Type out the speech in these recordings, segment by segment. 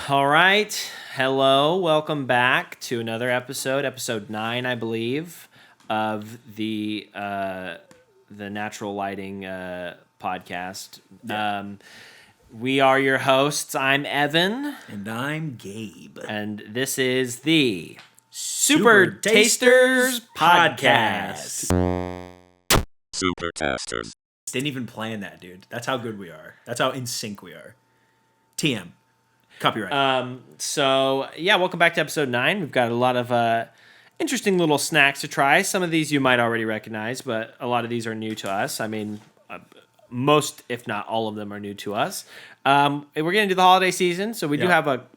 All right. Hello. Welcome back to another episode 9, I believe, of the Natural Lighting podcast. Yeah. We are your hosts. I'm Evan. And I'm Gabe. And this is the Super Tasters Podcast. Super Tasters. Didn't even plan that, dude. That's how good we are. That's how in sync we are. TM. Copyright. Welcome back to episode 9. We've got a lot of interesting little snacks to try. Some of these you might already recognize, but a lot of these are new to us. I mean, most, if not all of them, are new to us. We're getting into the holiday season, so we do have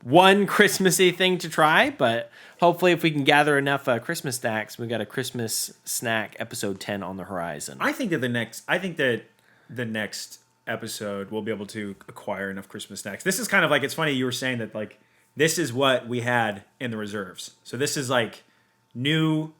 one Christmassy thing to try, but hopefully if we can gather enough Christmas snacks, we've got a Christmas snack episode 10 on the horizon. I think that the next episode we'll be able to acquire enough Christmas snacks. This is kind of like, it's funny you were saying that, like, this is what we had in the reserves. So this is like new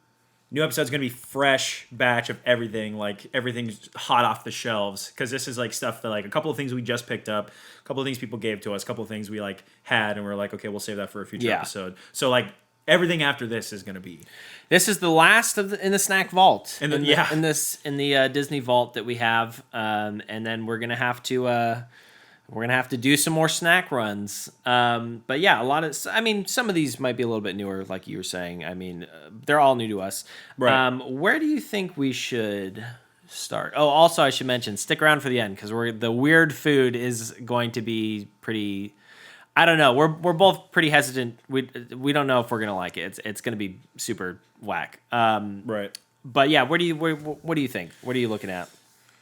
episode's gonna be fresh batch of everything, like everything's hot off the shelves, because this is like stuff that, like, a couple of things we just picked up, a couple of things people gave to us, a couple of things we like had and we're like, okay, we'll save that for a future episode. So like everything after this is gonna be, this is the last of in the snack vault, in the Disney vault that we have, and then we're gonna have to do some more snack runs. But yeah, some of these might be a little bit newer, like you were saying. I mean, they're all new to us. Right. Where do you think we should start? Oh, also I should mention, stick around for the end, because the weird food is going to be pretty. I don't know. We're both pretty hesitant. We don't know if we're gonna like it. It's gonna be super whack. right. But yeah, what do you think? What are you looking at?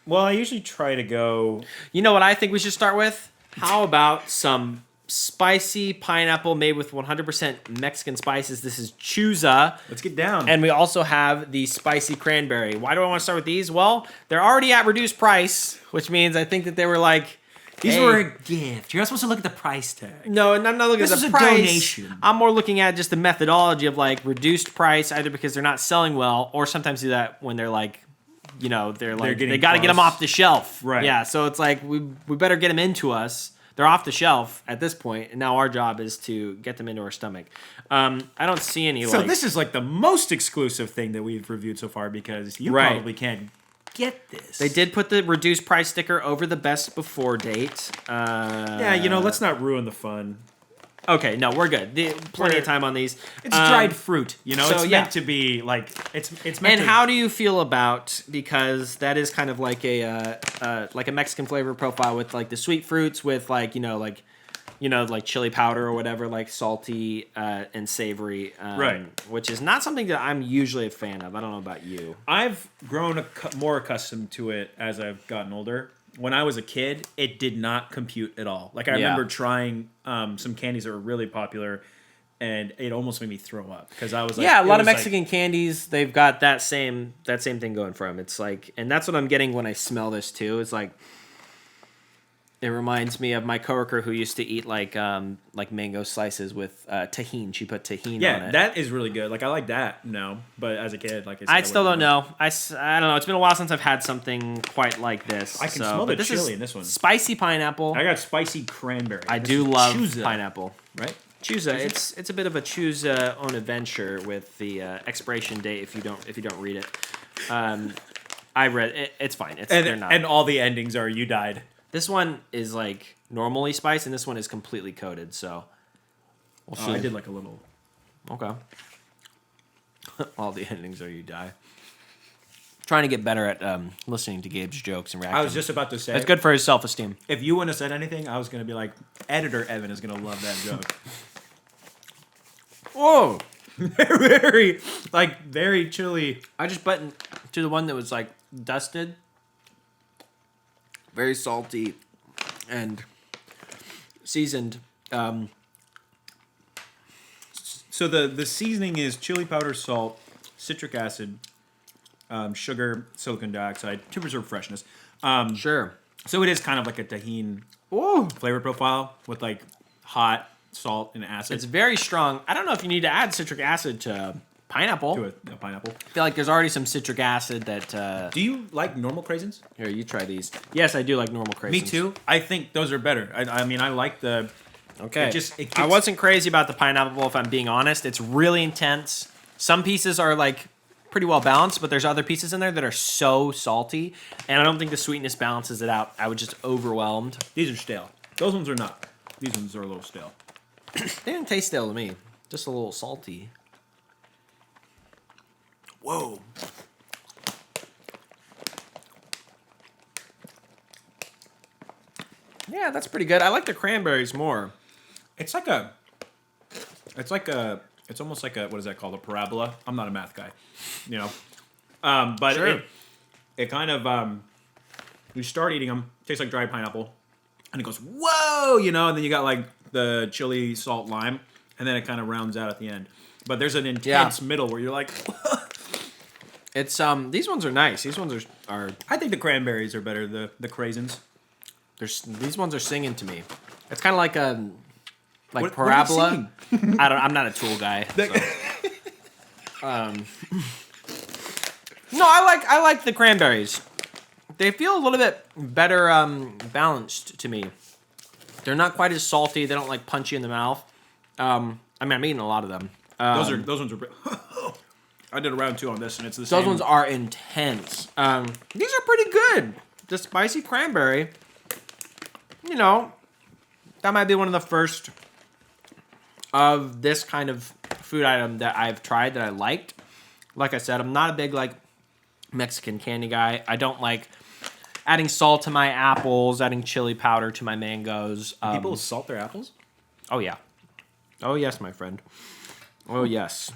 Well, I usually try to go. You know what I think we should start with? How about some spicy pineapple made with 100% Mexican spices? This is Chuza. Let's get down. And we also have the spicy cranberry. Why do I want to start with these? Well, they're already at reduced price, which means I think that they were like, these were a gift. You're not supposed to look at the price tag. No, and I'm not looking at the price. This is a donation. I'm more looking at just the methodology of, like, reduced price, either because they're not selling well, or sometimes do that when they're like, you know, they got to get them off the shelf. Right. Yeah, so it's like, we better get them into us. They're off the shelf at this point, and now our job is to get them into our stomach. I don't see any, So this is like the most exclusive thing that we've reviewed so far, because you probably can't get this. They did put the reduced price sticker over the best before date. Let's not ruin the fun. Okay, no, we're good. Plenty of time on these. It's dried fruit, you know. So, it's meant to be like it's meant. And how do you feel about, because that is kind of like a Mexican flavor profile with, like, the sweet fruits with, like, like chili powder or whatever, like salty and savory, right? Which is not something that I'm usually a fan of. I don't know about you. I've grown more accustomed to it as I've gotten older. When I was a kid, it did not compute at all. Like, I remember trying some candies that were really popular, and it almost made me throw up, because I was like, a lot of Mexican candies, they've got that same thing going for them. It's like, and that's what I'm getting when I smell this too. It's like, it reminds me of my coworker who used to eat like mango slices with tahini. She put tahini on it. Yeah, that is really good. Like, I like that now, but as a kid, like I still don't know. I don't know. It's been a while since I've had something quite like this. I can smell the chili in this one. Spicy pineapple. I got spicy cranberry. I do love Chuza. Pineapple. Right? Chuza. It's a bit of a Chuza own adventure with the expiration date if you don't read it. I read it. It's fine. They're not. And all the endings are "you died." This one is like normally spiced, and this one is completely coated. So we'll see. I did like a little. Okay. All the endings are "you die." Trying to get better at listening to Gabe's jokes and reacting. I was just about to say, it's good for his self-esteem. If you wouldn't have said anything, I was going to be like, editor Evan is going to love that joke. Whoa! very chilly. I just buttoned to the one that was like dusted. Very salty and seasoned. So the seasoning is chili powder, salt, citric acid, sugar, silicon dioxide to preserve freshness. Sure. So it is kind of like a tahini flavor profile with like hot salt and acid. It's very strong. I don't know if you need to add citric acid to pineapple. To a pineapple. I feel like there's already some citric acid that... Do you like normal craisins? Here, you try these. Yes, I do like normal craisins. Me too. I think those are better. I mean, I like the Okay. It I wasn't crazy about the pineapple, if I'm being honest. It's really intense. Some pieces are like pretty well balanced, but there's other pieces in there that are so salty, and I don't think the sweetness balances it out. I was just overwhelmed. These are stale. Those ones are not. These ones are a little stale. They didn't taste stale to me. Just a little salty. Whoa. Yeah, that's pretty good. I like the cranberries more. It's almost like a, what is that called? A parabola? I'm not a math guy, you know. But Sure. it kind of, you start eating them, tastes like dried pineapple, and it goes, whoa, you know, and then you got like the chili, salt, lime, and then it kind of rounds out at the end. But there's an intense middle where you're like, It's these ones are nice. These ones are I think the cranberries are better, the craisins. these ones are singing to me. It's kind of like a What are parabola. you I'm not a tool guy. So. No, I like the cranberries. They feel a little bit better balanced to me. They're not quite as salty. They don't like punch you in the mouth. I mean, I'm eating a lot of them. Those ones are. I did a round 2 on this, and it's the same. Those ones are intense. These are pretty good. The spicy cranberry. You know, that might be one of the first of this kind of food item that I've tried that I liked. Like I said, I'm not a big like Mexican candy guy. I don't like adding salt to my apples, adding chili powder to my mangoes. People salt their apples? Oh yeah. Oh yes, my friend. Oh yes.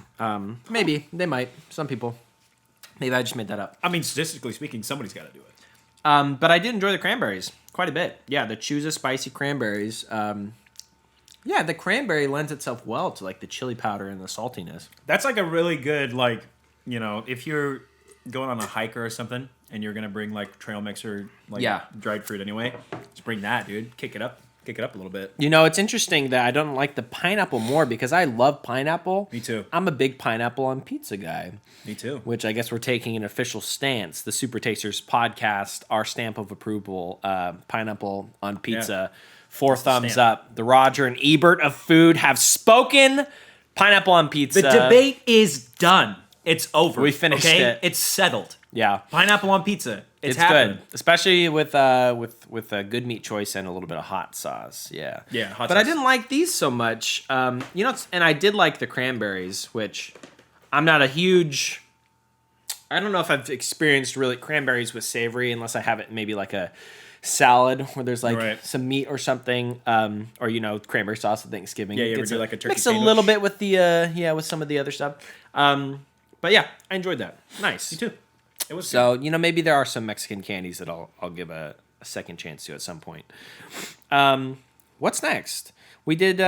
Maybe they might. Some people. Maybe I just made that up. I mean, statistically speaking, somebody's got to do it. But I did enjoy the cranberries quite a bit. Yeah, the Chuza spicy cranberries. Yeah, the cranberry lends itself well to like the chili powder and the saltiness. That's like a really good, like, you know, if you're going on a hike or something and you're gonna bring like trail mix or like dried fruit anyway, just bring that, dude. Kick it up a little bit. You know, it's interesting that I don't like the pineapple more because I love pineapple. Me too. I'm a big pineapple on pizza guy. Me too. Which I guess we're taking an official stance. The Super Tasters podcast, our stamp of approval, pineapple on pizza. Yeah. 4 thumbs up. The Roger and Ebert of food have spoken. Pineapple on pizza. The debate is done. It's over. We finished it. It's settled. Yeah. Pineapple on pizza. It's good, especially with a good meat choice and a little bit of hot sauce. Yeah. Yeah, hot sauce. But I didn't like these so much. You know, and I did like the cranberries, which I'm not a huge. I don't know if I've experienced really cranberries with savory unless I have it maybe like a salad where there's like some meat or something, or you know, cranberry sauce at Thanksgiving. Yeah, you ever do like a turkey mix a sandwich? little bit with the with some of the other stuff. But yeah, I enjoyed that. Nice. Me too. It was so you know, maybe there are some Mexican candies that I'll give a second chance to at some point. What's next? We did.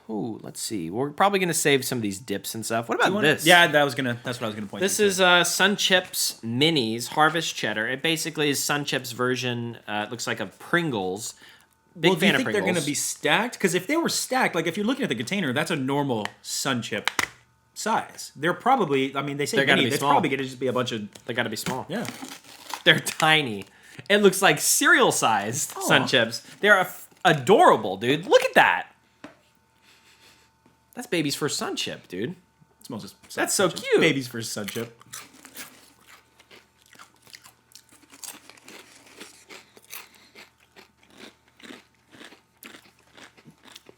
Let's see. We're probably gonna save some of these dips and stuff. What about this? Yeah, that's what I was gonna point. This is Sun Chips Minis Harvest Cheddar. It basically is Sun Chips version. It looks like a Pringles. Big fan of Pringles. Do you think they're gonna be stacked? Because if they were stacked, like if you're looking at the container, that's a normal Sun Chip size. They're probably. I mean, they say they're mini. It's probably gonna just be a bunch of. They gotta be small. Yeah. They're tiny. It looks like cereal-sized Sun Chips. They're adorable, dude. Look at that. That's baby's first Sun Chip, dude. It smells just. That's so cute. Baby's first Sun Chip.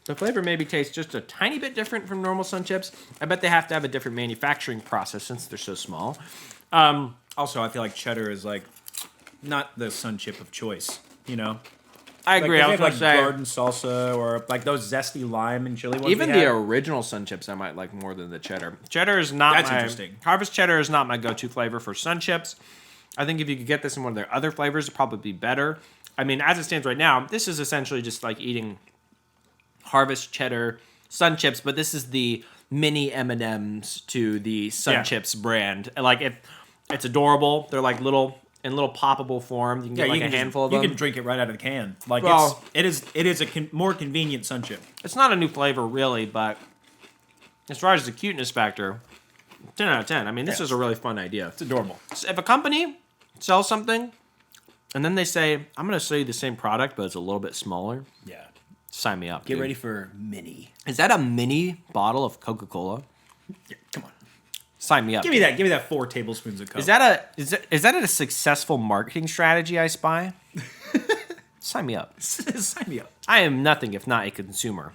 The flavor maybe tastes just a tiny bit different from normal Sun Chips. I bet they have to have a different manufacturing process since they're so small. Also, I feel like cheddar is like not the Sun Chip of choice. You know. I agree. I was like gonna say garden salsa or like those zesty lime and chili ones. even the original Sun Chips I might like more than the cheddar. Cheddar is not That's my interesting. Harvest Cheddar is not my go-to flavor for Sun Chips. I think if you could get this in one of their other flavors, it'd probably be better. I mean, as it stands right now, this is essentially just like eating Harvest Cheddar Sun Chips, but this is the mini M&Ms to the Sun Chips brand. Like it's adorable. They're like little poppable form. You can get like a handful of them. You can drink it right out of the can. Like Well- it is a more convenient Sun Chip. It's not a new flavor really, but as far as the cuteness factor, 10 out of 10. I mean, this is a really fun idea. It's adorable. If a company sells something and then they say, I'm going to sell you the same product, but it's a little bit smaller, Yeah. Sign me up. Get dude. ready for mini. Is that a mini bottle of Coca-Cola? Yeah, come on. Sign me up. Give me that. Give me that 4 tablespoons of Coke. Is that a successful marketing strategy I spy? Sign me up. Sign me up. I am nothing if not a consumer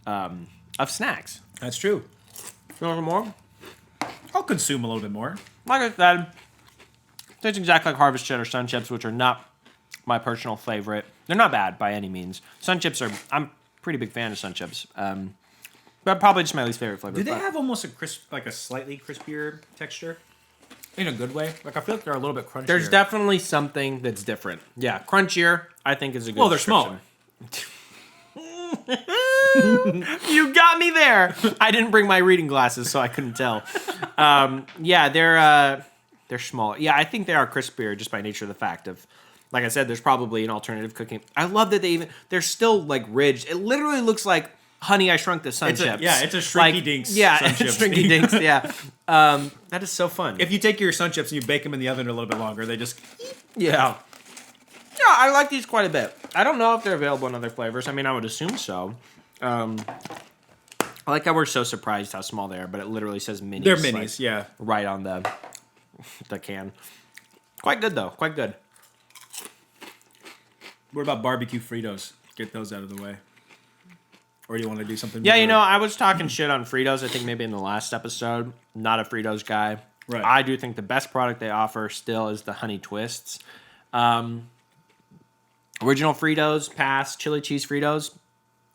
of snacks. That's true. You want some more? I'll consume a little bit more. Like I said, tastes exactly like Harvest Cheddar Sun Chips, which are not my personal favorite. They're not bad by any means. Sun Chips are... I'm a pretty big fan of Sun Chips. But probably just my least favorite flavor. Do they have almost a crisp, like a slightly crispier texture? In a good way? Like, I feel like they're a little bit crunchier. There's definitely something that's different. Yeah, crunchier, I think, is a good Well, they're description. smaller. You got me there. I didn't bring my reading glasses, so I couldn't tell. Yeah, they're small. Yeah, I think they are crispier just by nature of the fact of, like I said, there's probably an alternative cooking. I love that they're still like ridged. It literally looks like Honey, I Shrunk the Sun Chips. It's a Shrinky Dinks Yeah, Sun it's Chips. Shrinky Dinks. Yeah, that is so fun. If you take your Sun Chips and you bake them in the oven a little bit longer, they just... Yeah, I like these quite a bit. I don't know if they're available in other flavors. I mean, I would assume so. I like how we're so surprised how small they are, but it literally says minis. They're minis, yeah. Right on the can. Quite good, though. Quite good. What about barbecue Fritos? Get those out of the way. Or do you want to do something Yeah, more- you know, I was talking shit on Fritos, I think maybe in the last episode. Not a Fritos guy. Right. I do think the best product they offer still is the Honey Twists. Original Fritos, pass. Chili cheese Fritos,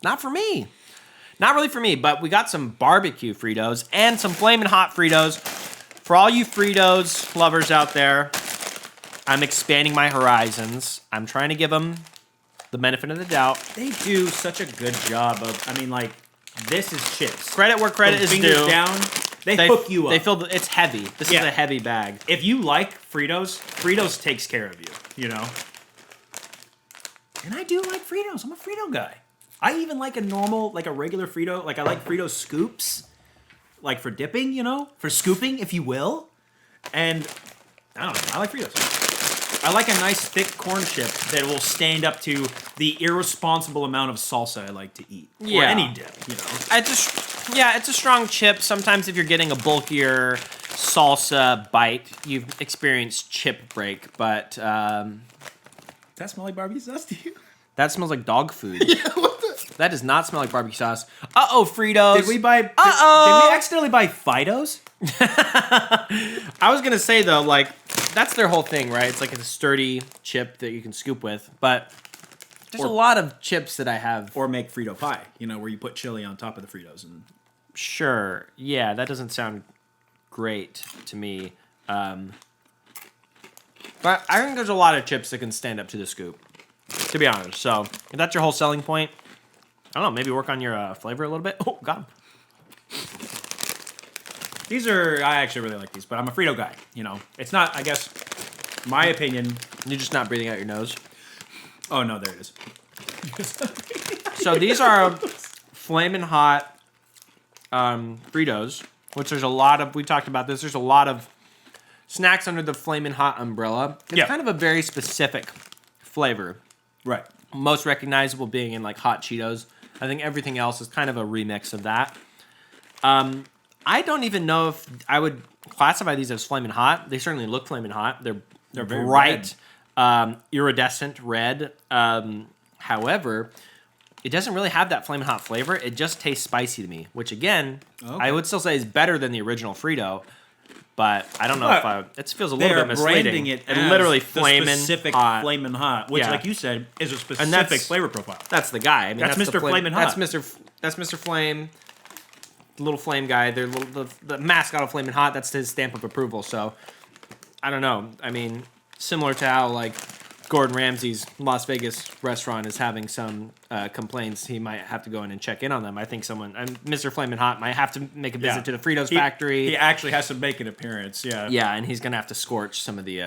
not for me. Not really for me, but we got some barbecue Fritos and some flaming hot Fritos. For all you Fritos lovers out there, I'm expanding my horizons. I'm trying to give them the benefit of the doubt. They do such a good job of... I mean, like, this is chips. Credit where credit From is fingers due. down, they hook you up. They fill it's heavy. This is a heavy bag. If you like Fritos, Fritos takes care of you, you know? And I do like Fritos. I'm a Frito guy. I even like a regular Frito. Like, I like Frito scoops. Like, for dipping, you know? For scooping, if you will. And, I don't know. I like Fritos. I like a nice thick corn chip that will stand up to the irresponsible amount of salsa I like to eat. Or Yeah. any dip, you know? It's a strong chip. Sometimes if you're getting a bulkier salsa bite, you've experienced chip break, but Does that smell like barbecue sauce to you? that smells like dog food. That does not smell like barbecue sauce. Uh-oh, Fritos. Did we buy... Did we accidentally buy Fidos? I was going to say, though, like, that's their whole thing, right? It's like a sturdy chip that you can scoop with, but there's a lot of chips that I have. Or make Frito pie, you know, where you put chili on top of the Fritos. And Sure. Yeah, that doesn't sound great to me. But I think there's a lot of chips that can stand up to the scoop, to be honest. So if that's your whole selling point, I don't know, maybe work on your flavor a little bit. Oh, got him. these are... I actually really like these, but I'm a Frito guy, you know. It's not, I guess, my opinion... You're just not breathing out your nose. Oh, no, there it is. So these are flaming hot Fritos, which there's a lot of... We talked about this. There's a lot of snacks under the flaming hot umbrella. It's kind of a very specific flavor. Right. Most recognizable being in like hot Cheetos. I think everything else is kind of a remix of that. I don't even know if I would classify these as flaming hot. They certainly look flaming hot. They're very bright, iridescent red. However, it doesn't really have that flaming hot flavor. It just tastes spicy to me, which again, I would still say is better than the original Frito. But I don't know if it feels a little bit misleading. Branding it and as literally the flaming specific hot. flaming hot, which, like you said, is a specific flavor profile. That's the guy. I mean, That's Mr. the Flamin' Hot. That's Mr. Flame, the little flame guy. They're the mascot of Flamin' Hot. That's his stamp of approval. So I don't know. I mean, similar to how like Gordon Ramsay's Las Vegas restaurant is having some complaints, he might have to go in and check in on them. I think Mr. Flamin' Hot might have to make a visit to the Fritos factory. He actually has to make an appearance. Yeah. Yeah, and he's gonna have to scorch some of the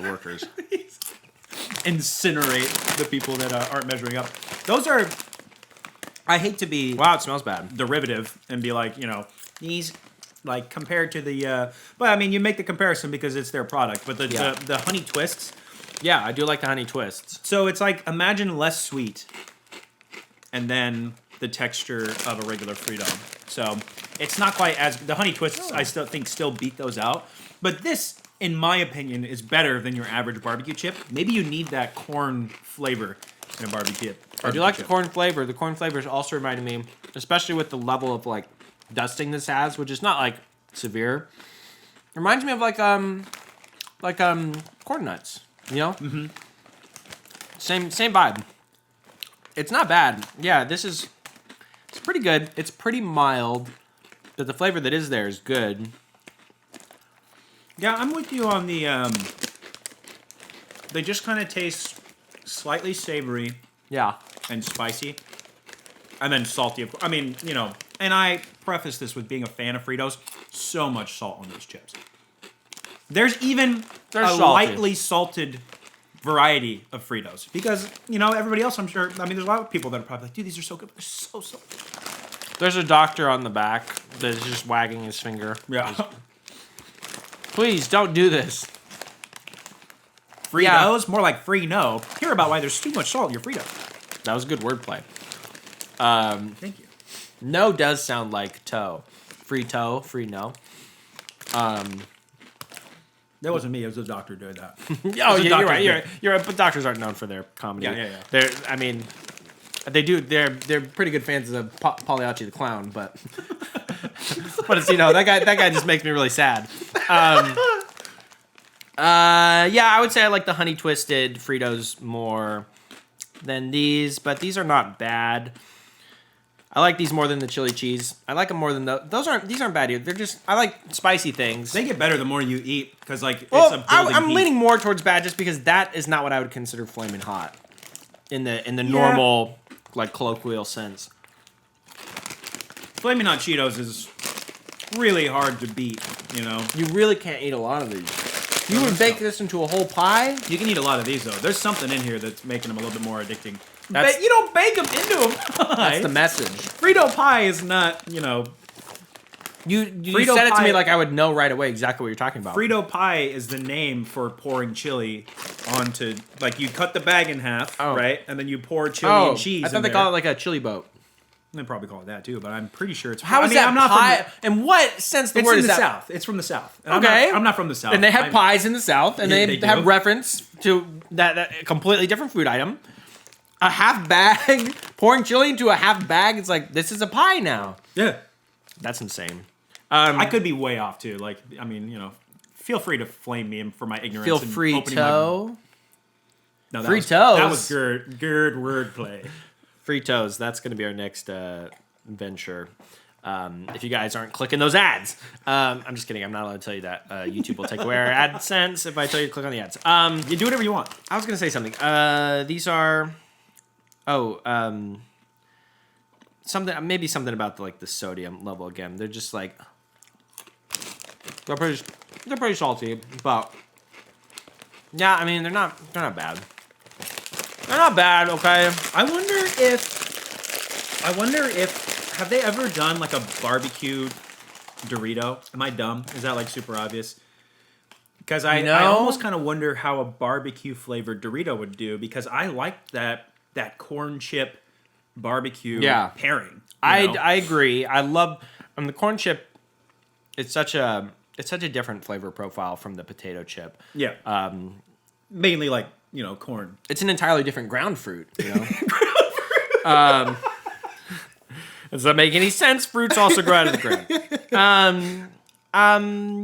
workers. Incinerate the people that aren't measuring up. Those are... I hate to be... Wow, it smells bad. Derivative and be like, you know, these... Like, compared to the... but, I mean, you make the comparison because it's their product. But the Honey Twists... Yeah, I do like the Honey Twists. So it's like, imagine less sweet and then the texture of a regular Frito. So it's not quite as the honey twists. I still think beat those out. But this, in my opinion, is better than your average barbecue chip. Maybe you need that corn flavor in a barbecue. I do like the corn flavor. The corn flavor is also reminding me, especially with the level of like dusting this has, which is not like severe. Reminds me of like corn nuts. You know, same vibe. It's not bad. Yeah, it's pretty good. It's pretty mild, but the flavor that is there is good. Yeah, I'm with you on the. They just kind of taste slightly savory. Yeah. And spicy, and then salty. I mean, you know, and I preface this with being a fan of Fritos. So much salt on those chips. There's even salty. Lightly salted variety of Fritos because, you know, everybody else, I'm sure. I mean, there's a lot of people that are probably like, dude, these are so good. They're so salty. There's a doctor on the back that's just wagging his finger. Yeah. Please don't do this. Fritos, more like free no. Hear about why there's too much salt in your Fritos. That was good wordplay. Thank you. No does sound like toe. Free toe, free no. That wasn't me. It was the doctor doing that. Oh, yeah, you're right. You're right. But doctors aren't known for their comedy. Yeah. They're, I mean, they do. They're pretty good fans of Pagliacci the clown, but it's, you know, that guy just makes me really sad. Yeah, I would say I like the honey twisted Fritos more than these, but these are not bad. I like these more than the chili cheese. I like them more than these aren't bad either. They're just, I like spicy things. They get better the more you eat because, like, it's well, a building I'm heat. leaning more towards bad just because that is not what I would consider flaming hot in the normal, like, colloquial sense. Flaming Hot Cheetos is really hard to beat, you know? You really can't eat a lot of these. You would bake this into a whole pie? You can eat a lot of these, though. There's something in here that's making them a little bit more addicting. That's- You don't bake them into a pie. That's the message. Frito pie is not, you know... You Frito said it to pie- me like I would know right away exactly what you're talking about. Frito pie is the name for pouring chili onto... Like, you cut the bag in half, right? And then you pour chili and cheese I thought in they there. call it like a chili boat. They probably call it that, too, but I'm pretty sure it's... How is that I'm not pie? From In what sense the it's word in is the that? South. It's from the South. And Okay. I'm not from the South. And they have pies in the South, and Yeah, they they have do. reference to that completely different food item. A half bag, pouring chili into a half bag, it's like, this is a pie now. Yeah. That's insane. I could be way off, too. Like, I mean, you know, feel free to flame me for my ignorance. Feel and free opening to. No, that Fritos. That was good wordplay. Fritos, that's going to be our next venture. If you guys aren't clicking those ads. I'm just kidding. I'm not allowed to tell you that. YouTube will take away our AdSense if I tell you to click on the ads. You do whatever you want. I was going to say something. These are... maybe something about the sodium level again. They're just like... They're pretty salty, but... Yeah, I mean, they're not bad. They're not bad, okay? I wonder if have they ever done like a barbecue Dorito? Am I dumb? Is that like super obvious? Because I almost kind of wonder how a barbecue flavored Dorito would do because I like that corn chip barbecue pairing. I agree. I love the corn chip. It's such a different flavor profile from the potato chip. Yeah. Mainly like, you know, corn. It's an entirely different ground fruit, you know. Does that make any sense? Fruits also grow out of the ground.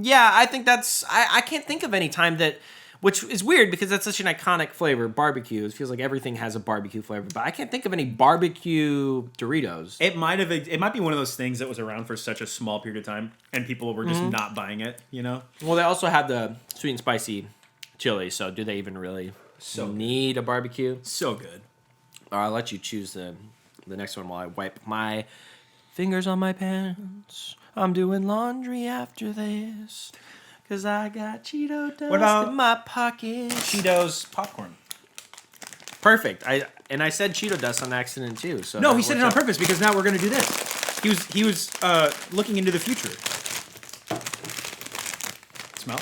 Yeah, I think that's... I can't think of any time that... Which is weird because that's such an iconic flavor, barbecue. It feels like everything has a barbecue flavor, but I can't think of any barbecue Doritos. It might be one of those things that was around for such a small period of time and people were just not buying it, you know? Well, they also have the sweet and spicy chili, so do they even really need a barbecue? So good. I'll let you choose the next one while I wipe my fingers on my pants. I'm doing laundry after this, because I got Cheeto dust in my pocket. Cheetos popcorn. Perfect. I said Cheeto dust on accident, too. So No, he said it on purpose because now we're going to do this. He was looking into the future. Smell?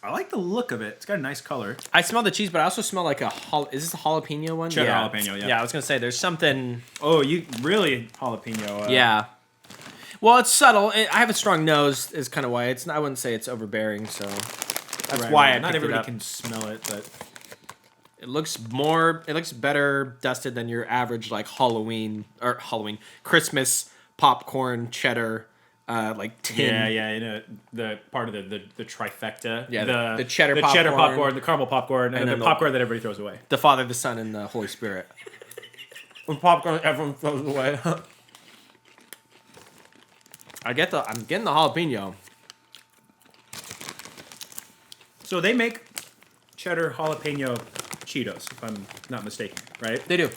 I like like the look of it. It's got a nice color. I smell the cheese, but I also smell like is this a jalapeno one? Cheddar jalapeno, yeah. Yeah, I was going to say, there's something... Oh, you really jalapeno. Yeah. Well, it's subtle. I have a strong nose is kind of why. I wouldn't say it's overbearing, so... That's why I not picked everybody it up. can smell it, but... It looks better dusted than your average, like, Christmas popcorn cheddar, like, tin. Yeah, you know, the part of the trifecta. Yeah, the cheddar the popcorn. cheddar popcorn, the caramel popcorn, and then the the- popcorn that everybody throws away. The Father, the Son, and the Holy Spirit. The popcorn everyone throws away. I'm getting the jalapeno. So they make cheddar jalapeno Cheetos, if I'm not mistaken, right? They do.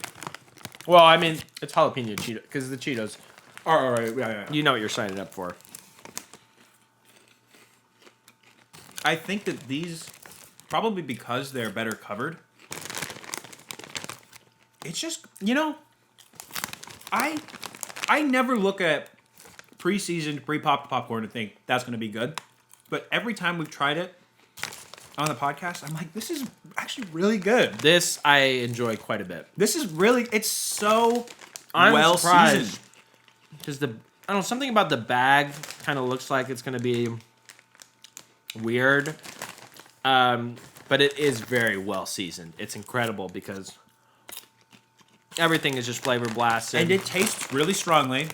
Well, I mean, it's jalapeno Cheetos, because the Cheetos, Oh, right, yeah. you know what you're signing up for. I think that these, probably because they're better covered, it's just, you know, I never look at pre-seasoned, pre-popped popcorn and think that's going to be good. But every time we've tried it on the podcast, I'm like, this is actually really good. This I enjoy quite a bit. This is really, it's so I'm well surprised. seasoned. Because I don't know, something about the bag kind of looks like it's going to be weird. But it is very well seasoned. It's incredible because everything is just flavor blasted. And it tastes really strongly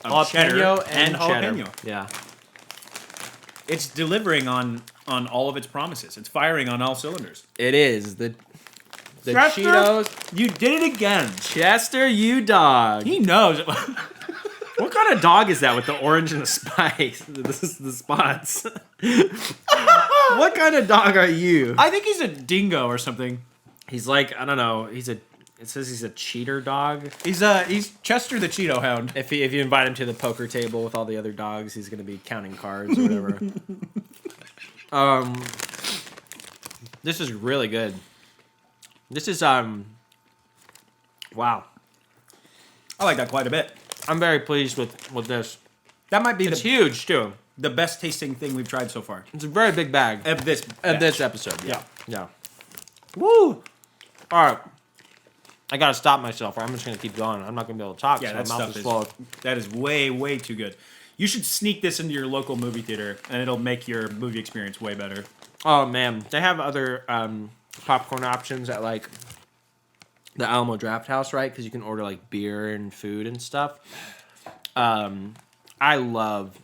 of cheddar jalapeno and jalapeno. cheddar. Yeah. It's delivering on all of its promises. It's firing on all cylinders. It is. The Chester, Cheetos. you did it again. Chester, you dog. He knows. What kind of dog is that with the orange and the spice? This is the spots. What kind of dog are you? I think he's a dingo or something. He's like, I don't know. It says he's a cheater dog. He's Chester the Cheeto Hound. If you invite him to the poker table with all the other dogs, he's going to be counting cards or whatever. This is really good. This is wow. I like that quite a bit. I'm very pleased with this. That might be It's huge too. the best tasting thing we've tried so far. It's a very big bag Of this of this batch. episode. Yeah. Woo! All right. I gotta stop myself, or I'm just gonna keep going. I'm not gonna be able to talk. Yeah, so that my mouth stuff is full of. that is way too good. You should sneak this into your local movie theater, and it'll make your movie experience way better. Oh man, they have other popcorn options at like the Alamo Draft House, right? Because you can order like beer and food and stuff. I love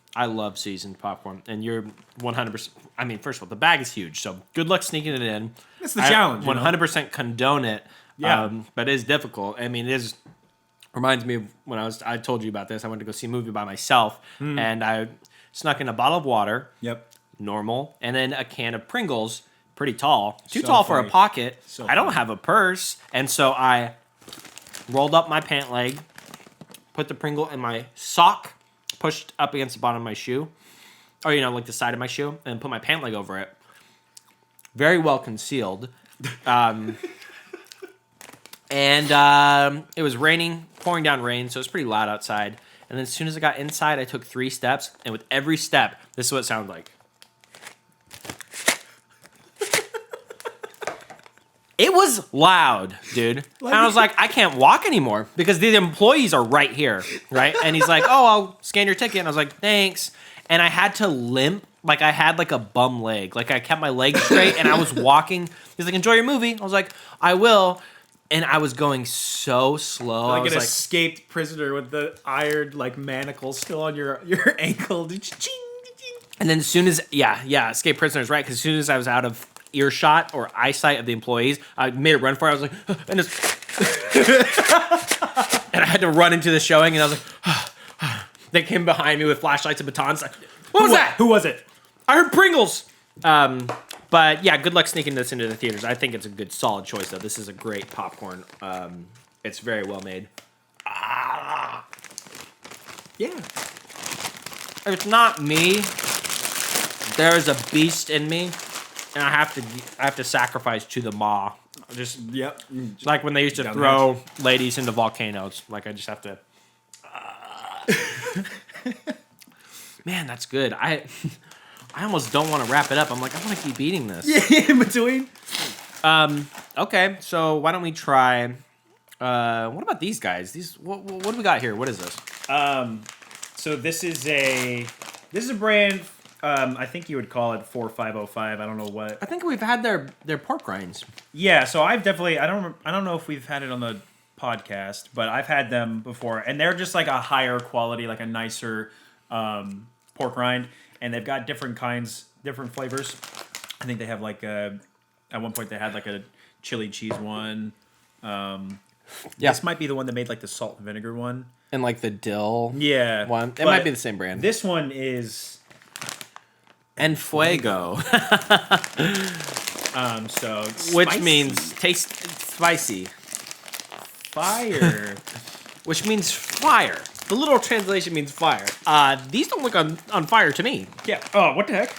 seasoned popcorn, and you're 100%. I mean, first of all, the bag is huge, so good luck sneaking it in. That's the challenge. 100% condone it. Yeah. But it is difficult. I mean, reminds me of when I told you about this. I went to go see a movie by myself, and I snuck in a bottle of water, Yep. normal, and then a can of Pringles, pretty tall, too So tall for a funny. pocket. So I don't funny. have a purse, and so I rolled up my pant leg, put the Pringle in my sock, pushed up against the bottom of my shoe, or like the side of my shoe, and put my pant leg over it. Very well concealed. And it was raining, pouring down rain, so it was pretty loud outside. And then as soon as I got inside, I took 3 steps, and with every step, this is what it sounded like. It was loud, dude. And I was like, I can't walk anymore because the employees are right here, right? And he's like, oh, I'll scan your ticket. And I was like, thanks. And I had to limp. Like, I had, like, a bum leg. Like, I kept my legs straight, and I was walking. He's like, enjoy your movie. I was like, I will. And I was going so slow. I Like was an like, escaped prisoner with the iron manacles still on your ankle. and then as soon as, escape prisoners, right? Because as soon as I was out of earshot or eyesight of the employees, I made a run for it. I was like, and I had to run into the showing, and I was like, they came behind me with flashlights and batons. Like, what was that? Who was it? I heard Pringles. But yeah, good luck sneaking this into the theaters. I think it's a good, solid choice, though. This is a great popcorn. It's very well made. Yeah. If it's not me, there is a beast in me, and I have to sacrifice to the maw. Just Yep. like when they used to Down throw ladies into volcanoes. Like, I just have to. Man, that's good. I almost don't want to wrap it up. I'm like, I want to keep eating this. Yeah, in between. Okay, so why don't we try? What about these guys? What do we got here? What is this? So this is a brand. I think you would call it 4505. I don't know what. I think we've had their pork rinds. Yeah, so I've definitely. I don't know if we've had it on the podcast, but I've had them before, and they're just like a higher quality, like a nicer pork rind, and they've got different kinds, different flavors. I think they have like at one point they had like a chili cheese one. This might be the one that made like the salt and vinegar one. And like the dill Yeah. one. It might be the same brand. This one is En Fuego. so Which spicy. means taste spicy. Fire. Which means fire. The literal translation means fire. These don't look on fire to me. Yeah. Oh, what the heck?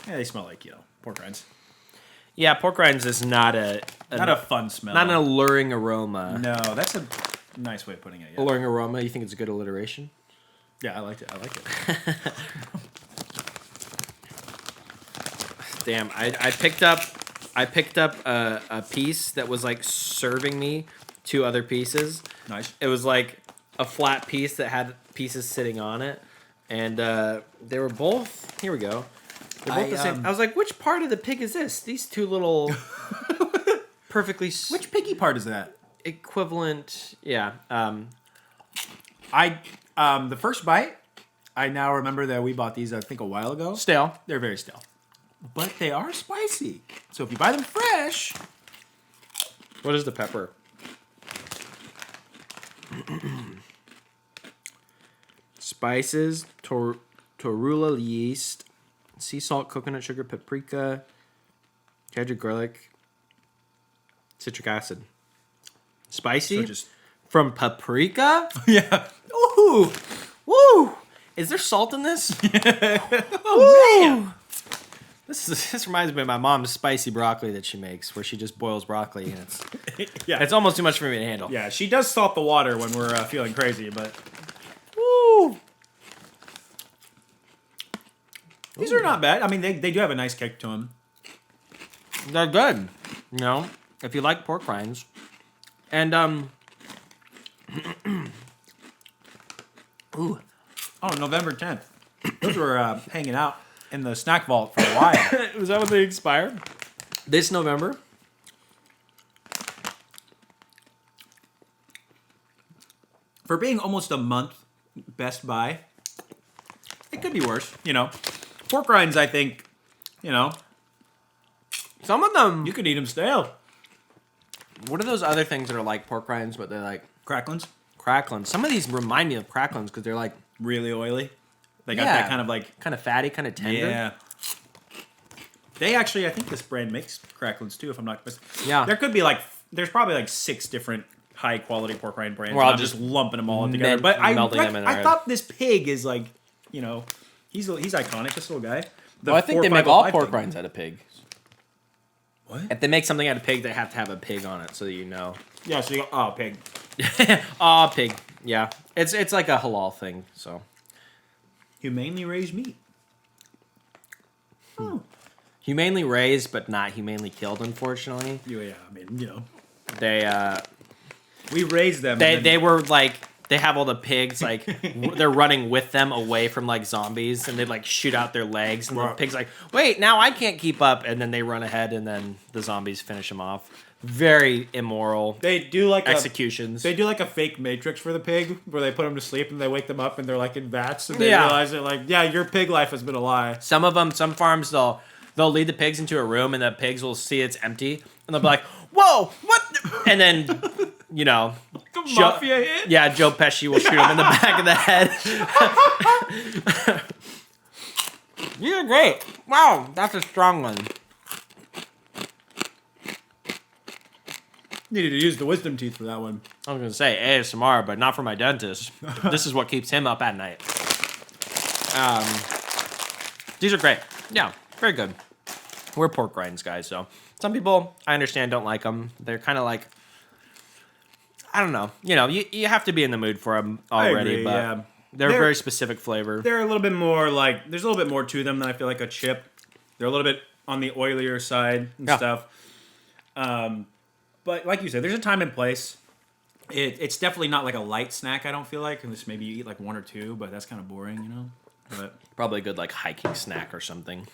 Yeah, they smell like, pork rinds. Yeah, pork rinds is not Not a fun smell. not an alluring aroma. No, that's a nice way of putting it. Yeah, Alluring aroma. You think it's a good alliteration? yeah, I liked it. Damn, I picked up a piece that was like serving me two other pieces. Nice. It was like a flat piece that had pieces sitting on it, and they were both. Here we go. They're both the same. I was like, which part of the pig is this? These two little perfectly Which piggy part is that? equivalent. Yeah. The first bite, I now remember that we bought these I think a while ago. Stale. They're very stale, but they are spicy. So if you buy them fresh, What is the pepper? Spices, torula yeast, sea salt, coconut sugar, paprika, cajun garlic, citric acid. Spicy? so just From paprika? yeah. Ooh! Woo! Is there salt in this? Oh man. This reminds me of my mom's spicy broccoli that she makes, where she just boils broccoli and Yeah. it's almost too much for me to handle. Yeah, she does salt the water when we're feeling crazy, but Woo! these are not bad. I mean, they do have a nice kick to them. They're good. You know, if you like pork rinds. And Ooh. Oh, November 10th. Those were hanging out in the snack vault for a while. was that when they expired? This November? For being almost a month Best Buy, it could be worse. Pork rinds, I think, Some of them. you could eat them stale. What are those other things that are like pork rinds, but they're like Cracklins, cracklins? Some of these remind me of cracklins because they're like really oily. They got Yeah. that kind of like, kind of fatty, kind of tender. yeah. They actually, I think this brand makes cracklins too, if I'm not mistaken. Yeah. There could be there's probably like 6 different high quality pork rind brands. We're all and I'm just lumping them all together. But melding them in I there. thought this pig is like, he's iconic, this little guy. Well, I think they make all 4505 pork pig. rinds out of pig. What? If they make something out of pig, they have to have a pig on it, so that you know. Yeah, so you go, oh, pig. Aw, pig. Yeah, it's like a halal thing. So Humanely raised meat. Oh. humanely raised, but not humanely killed. Unfortunately, Yeah, I mean, they we raised them. they were like they have all the pigs like they're running with them away from like zombies, and they like shoot out their legs, and the Right. pig's like, wait, now I can't keep up, and then they run ahead, and then the zombies finish them off. Very immoral They do like executions. They do like a fake matrix for the pig where they put them to sleep and they wake them up and they're like in vats and they Yeah. realize that like, yeah, your pig life has been a lie. Some of them, some farms, they'll lead the pigs into a room, and the pigs will see it's empty, and they'll be like, "Whoa, what?" And then, Joe, Mafia hit? yeah, Joe Pesci will shoot him in the back of the head. You're great. Wow, that's a strong one. Needed to use the wisdom teeth for that one. I was gonna say ASMR, but not for my dentist. This is what keeps him up at night. These are great. Yeah, very good. We're pork rinds guys, so some people I understand don't like them. They're kind of like, I don't know. You have to be in the mood for them already. I agree, but yeah. They're a very specific flavor. They're a little bit more like, there's a little bit more to them than I feel like a chip. They're a little bit on the oilier side and stuff. But like you said, there's a time and place. It's definitely not like a light snack, I don't feel like. Unless maybe you eat like one or two, but that's kind of boring, you know? But Probably a good like hiking snack or something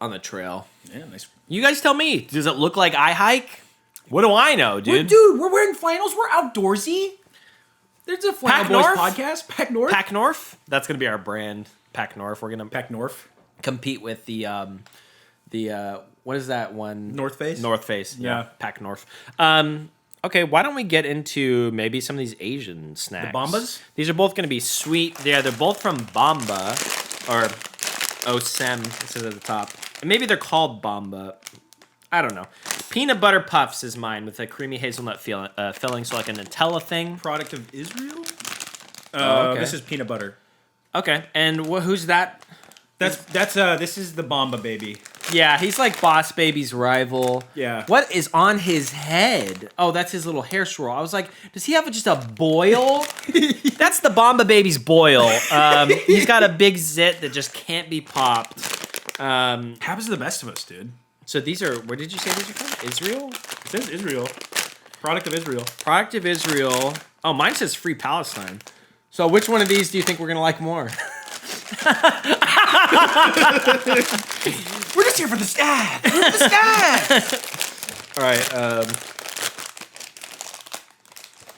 on the trail. yeah, nice. You guys tell me. Does it look like I hike? What do I know, dude? Dude, we're wearing flannels. We're outdoorsy. There's a Flannel Pack Boys North? podcast. Pack North. Pack North? That's gonna be our brand. Pack North. We're gonna Pack North. compete with the what is that one? North Face? North Face. Yeah. Pack North. Okay, why don't we get into maybe some of these Asian snacks? The Bombas? These are both going to be sweet. Yeah, they're both from Bamba or Osem. It says at the top. And maybe they're called Bamba. I don't know. Peanut butter puffs is mine with a creamy hazelnut filling, so like a Nutella thing. Product of Israel? Okay. This is peanut butter. Okay, and who's that? This is the Bomba baby. Yeah, he's like Boss Baby's rival. Yeah. What is on his head? Oh, that's his little hair swirl. I was like, does he have just a boil? That's the Bomba Baby's boil. He's got a big zit that just can't be popped. Happens to the best of us, dude. So these are, where did you say these are from? Israel? It says Israel. Product of Israel. Product of Israel. Oh, mine says Free Palestine. So which one of these do you think we're going to like more? We're just here for the stats. The stats. All right.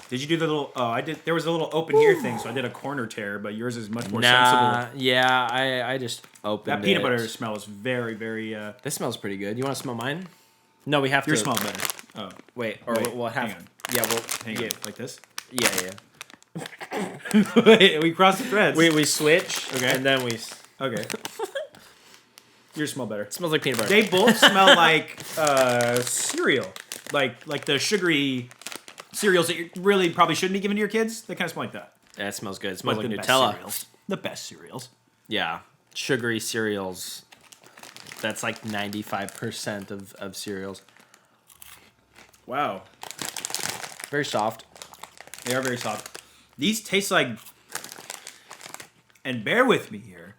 Did you do the little? Oh, I did. There was a little open here thing, so I did a corner tear. But yours is much more sensible. Yeah, I just opened That peanut it. butter smell is very, very. This smells pretty good. You want to smell mine? No, we have Yours to. smell better. Oh, Wait, or Wait, we'll have. hang on. Yeah, we'll. hang yeah, on, like this. yeah. Wait, we crossed the threads. We switch. Okay. And then we. Okay. Yours smell better. It smells like peanut butter. They both smell like cereal, like the sugary cereals that you really probably shouldn't be giving to your kids. They kind of smell like that. Yeah, it smells good. It smells like the best Nutella. cereals. The best cereals. Yeah, sugary cereals. That's like 95% of cereals. Wow, Very soft. they are very soft. These taste like, and bear with me here,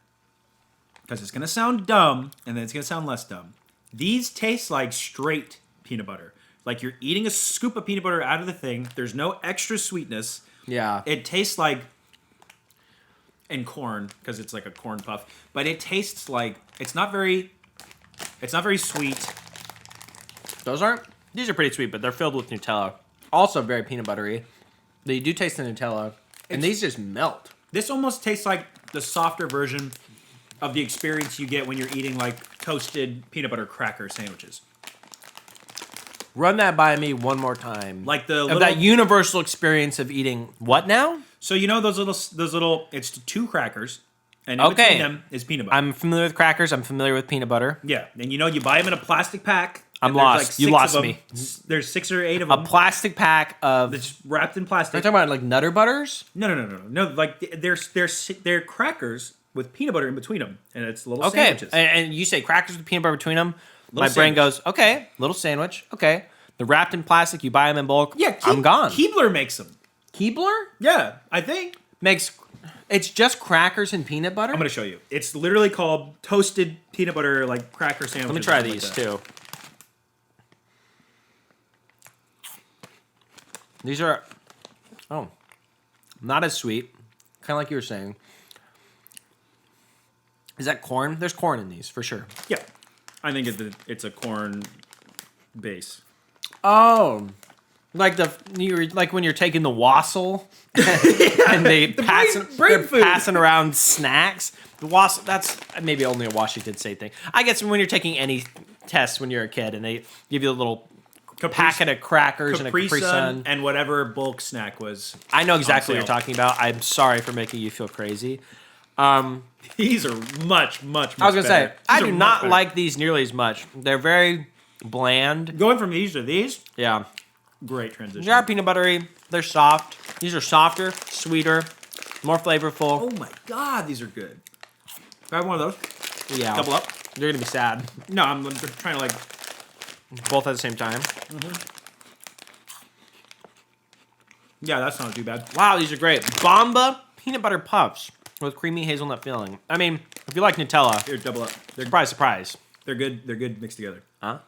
because it's gonna sound dumb, and then it's gonna sound less dumb. These taste like straight peanut butter. Like you're eating a scoop of peanut butter out of the thing. There's no extra sweetness. Yeah. It tastes like, and corn, because it's like a corn puff, but it tastes like it's not very sweet. These are pretty sweet, but they're filled with Nutella. Also very peanut buttery. They do taste the Nutella, and these just melt. This almost tastes like the softer version of the experience you get when you're eating like toasted peanut butter cracker sandwiches. Run that by me one more time. Like the of little, that universal experience of eating what now? so you know those little it's two crackers, and in Okay. between them is peanut butter. I'm familiar with crackers. I'm familiar with peanut butter. Yeah, and you know you buy them in a plastic pack. I'm and there's, lost. You 6 lost of them. me. There's 6 or 8 of A them. plastic pack of. That's wrapped in Are you plastic. talking about like Nutter Butters? No. Like they're crackers with peanut butter in between them, and it's little Okay. sandwiches. And you say crackers with peanut butter between them. My Little brain sandwich. goes, okay, little sandwich. Okay. They're wrapped in plastic. You buy them in bulk. Yeah, I'm gone. Keebler makes them. Keebler Yeah, I think. makes. It's just crackers and peanut butter. I'm gonna show you. It's literally called toasted peanut butter like cracker sandwiches. Let me try something these like that. too. These are, not as sweet. Kind of like you were saying. Is that corn? There's corn in these for sure. Yeah, I think it's a corn base. Oh, like like when you're taking the wassail and they're food. passing around snacks. The wassail, that's maybe only a Washington State thing. I guess when you're taking any test when you're a kid and they give you a little packet of crackers and a Capri Sun. And whatever bulk snack was. I know exactly what sale. you're talking about. I'm sorry for making you feel crazy. These are much I was gonna say I do not like these nearly as much. They're very bland. going from these to these. Yeah, Great transition. they are peanut buttery. They're soft. These are softer, sweeter, more flavorful. Oh my god, these are good. Grab one of those. Yeah, Double up. You're gonna be sad. No, I'm trying to like. Both at the same time. Yeah, that's not too bad. Wow, these are great. Bamba peanut butter puffs with creamy hazelnut filling. I mean, if you like Nutella, Here, double up. surprise, surprise. They're good. They're good mixed together. Huh?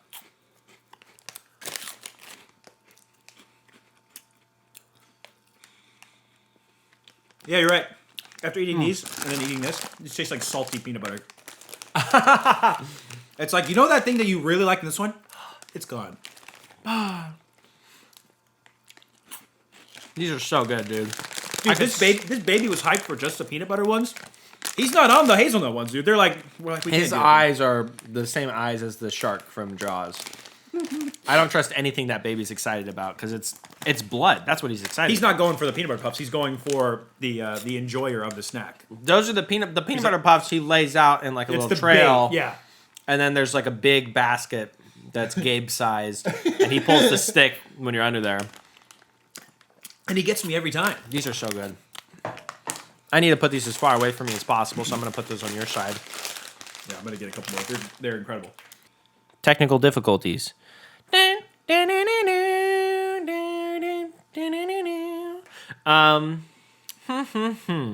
Yeah, you're right. After eating these and then eating this, it tastes like salty peanut butter. It's like, you know that thing that you really like in this one? It's gone. These are so good, dude. Dude, this baby was hyped for just the peanut butter ones. He's not on the hazelnut ones, dude. They're like, we're like we His can't do it. eyes are the same eyes as the shark from Jaws. I don't trust anything that baby's excited about because it's blood. That's what he's excited. He's not going for the peanut butter puffs. He's going for the enjoyer of the snack. Those are the peanut butter puffs he lays out in like a It's little the trail. big, yeah. And then there's like a big basket that's Gabe sized, and he pulls the stick when you're under there. And he gets me every time. These are so good. I need to put these as far away from me as possible, so I'm going to put those on your side. Yeah, I'm gonna get a couple more. They're incredible. Technical difficulties.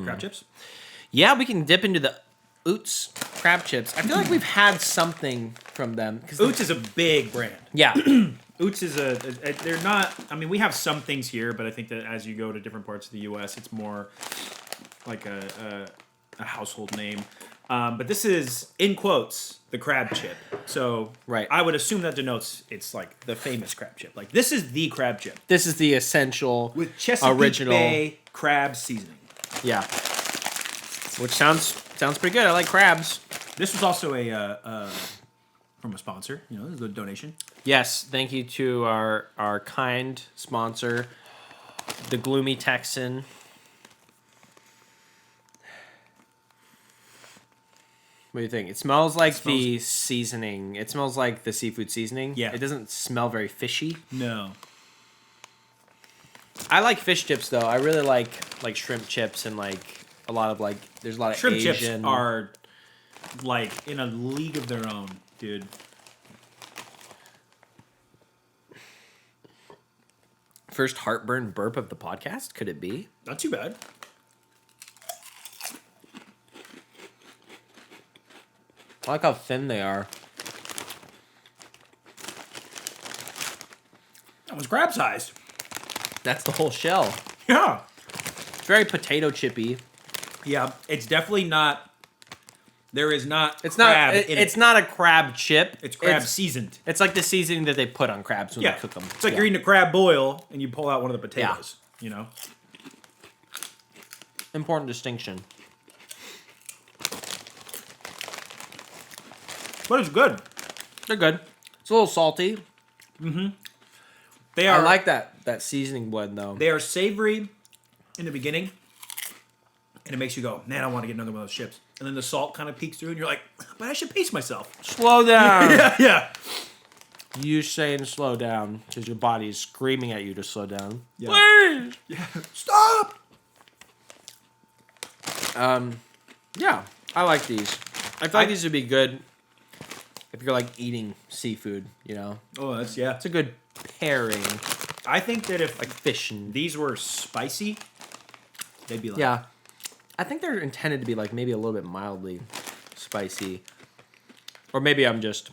Crab chips. Yeah, we can dip into the Oots crab chips. I feel like we've had something from them. Oots is a big brand. Yeah. Oots is they're not. I mean, we have some things here, but I think that as you go to different parts of the U.S., it's more like a household name. But this is, in quotes, the crab chip. So Right. I would assume that denotes it's like the famous crab chip. Like this is the crab chip This is the essential with Chesapeake original. Bay crab seasoning. Yeah. Which sounds pretty good. I like crabs. This was also a from a sponsor. You know, this is a donation. Yes, thank you to our kind sponsor, the Gloomy Texan. What do you think? It smells like the seasoning. It smells like the seafood seasoning. Yeah. It doesn't smell very fishy. No. I like fish chips though. I really like shrimp chips and like a lot of like there's a lot of Shrimp Asian. chips are like in a league of their own, dude. First heartburn burp of the podcast. Could it be? Not too bad. I like how thin they are. That was crab sized. That's the whole shell. Yeah. It's very potato chippy. Yeah, it's definitely not. There is not. It's crab not. in It's it. not a crab chip. It's crab seasoned. It's like the seasoning that they put on crabs when Yeah, they cook them. it's like you're eating a crab boil and you pull out one of the potatoes. You know. Important distinction. But it's good. They're good. It's a little salty. They are. I like that seasoning blend though. They are savory in the beginning, and it makes you go, "Man, I want to get another one of those chips." And then the salt kind of peeks through, and you're like, "But I should pace myself." Slow down. Yeah. You saying slow down because your body is screaming at you to slow down. Yeah. Please. Stop. Yeah, I like these. I feel like these would be good if you're like eating seafood. You know, Oh, that's yeah. it's a good pairing, I think that if like fish and these were spicy, they'd be like, yeah. I think they're intended to be like maybe a little bit mildly spicy, or maybe I'm just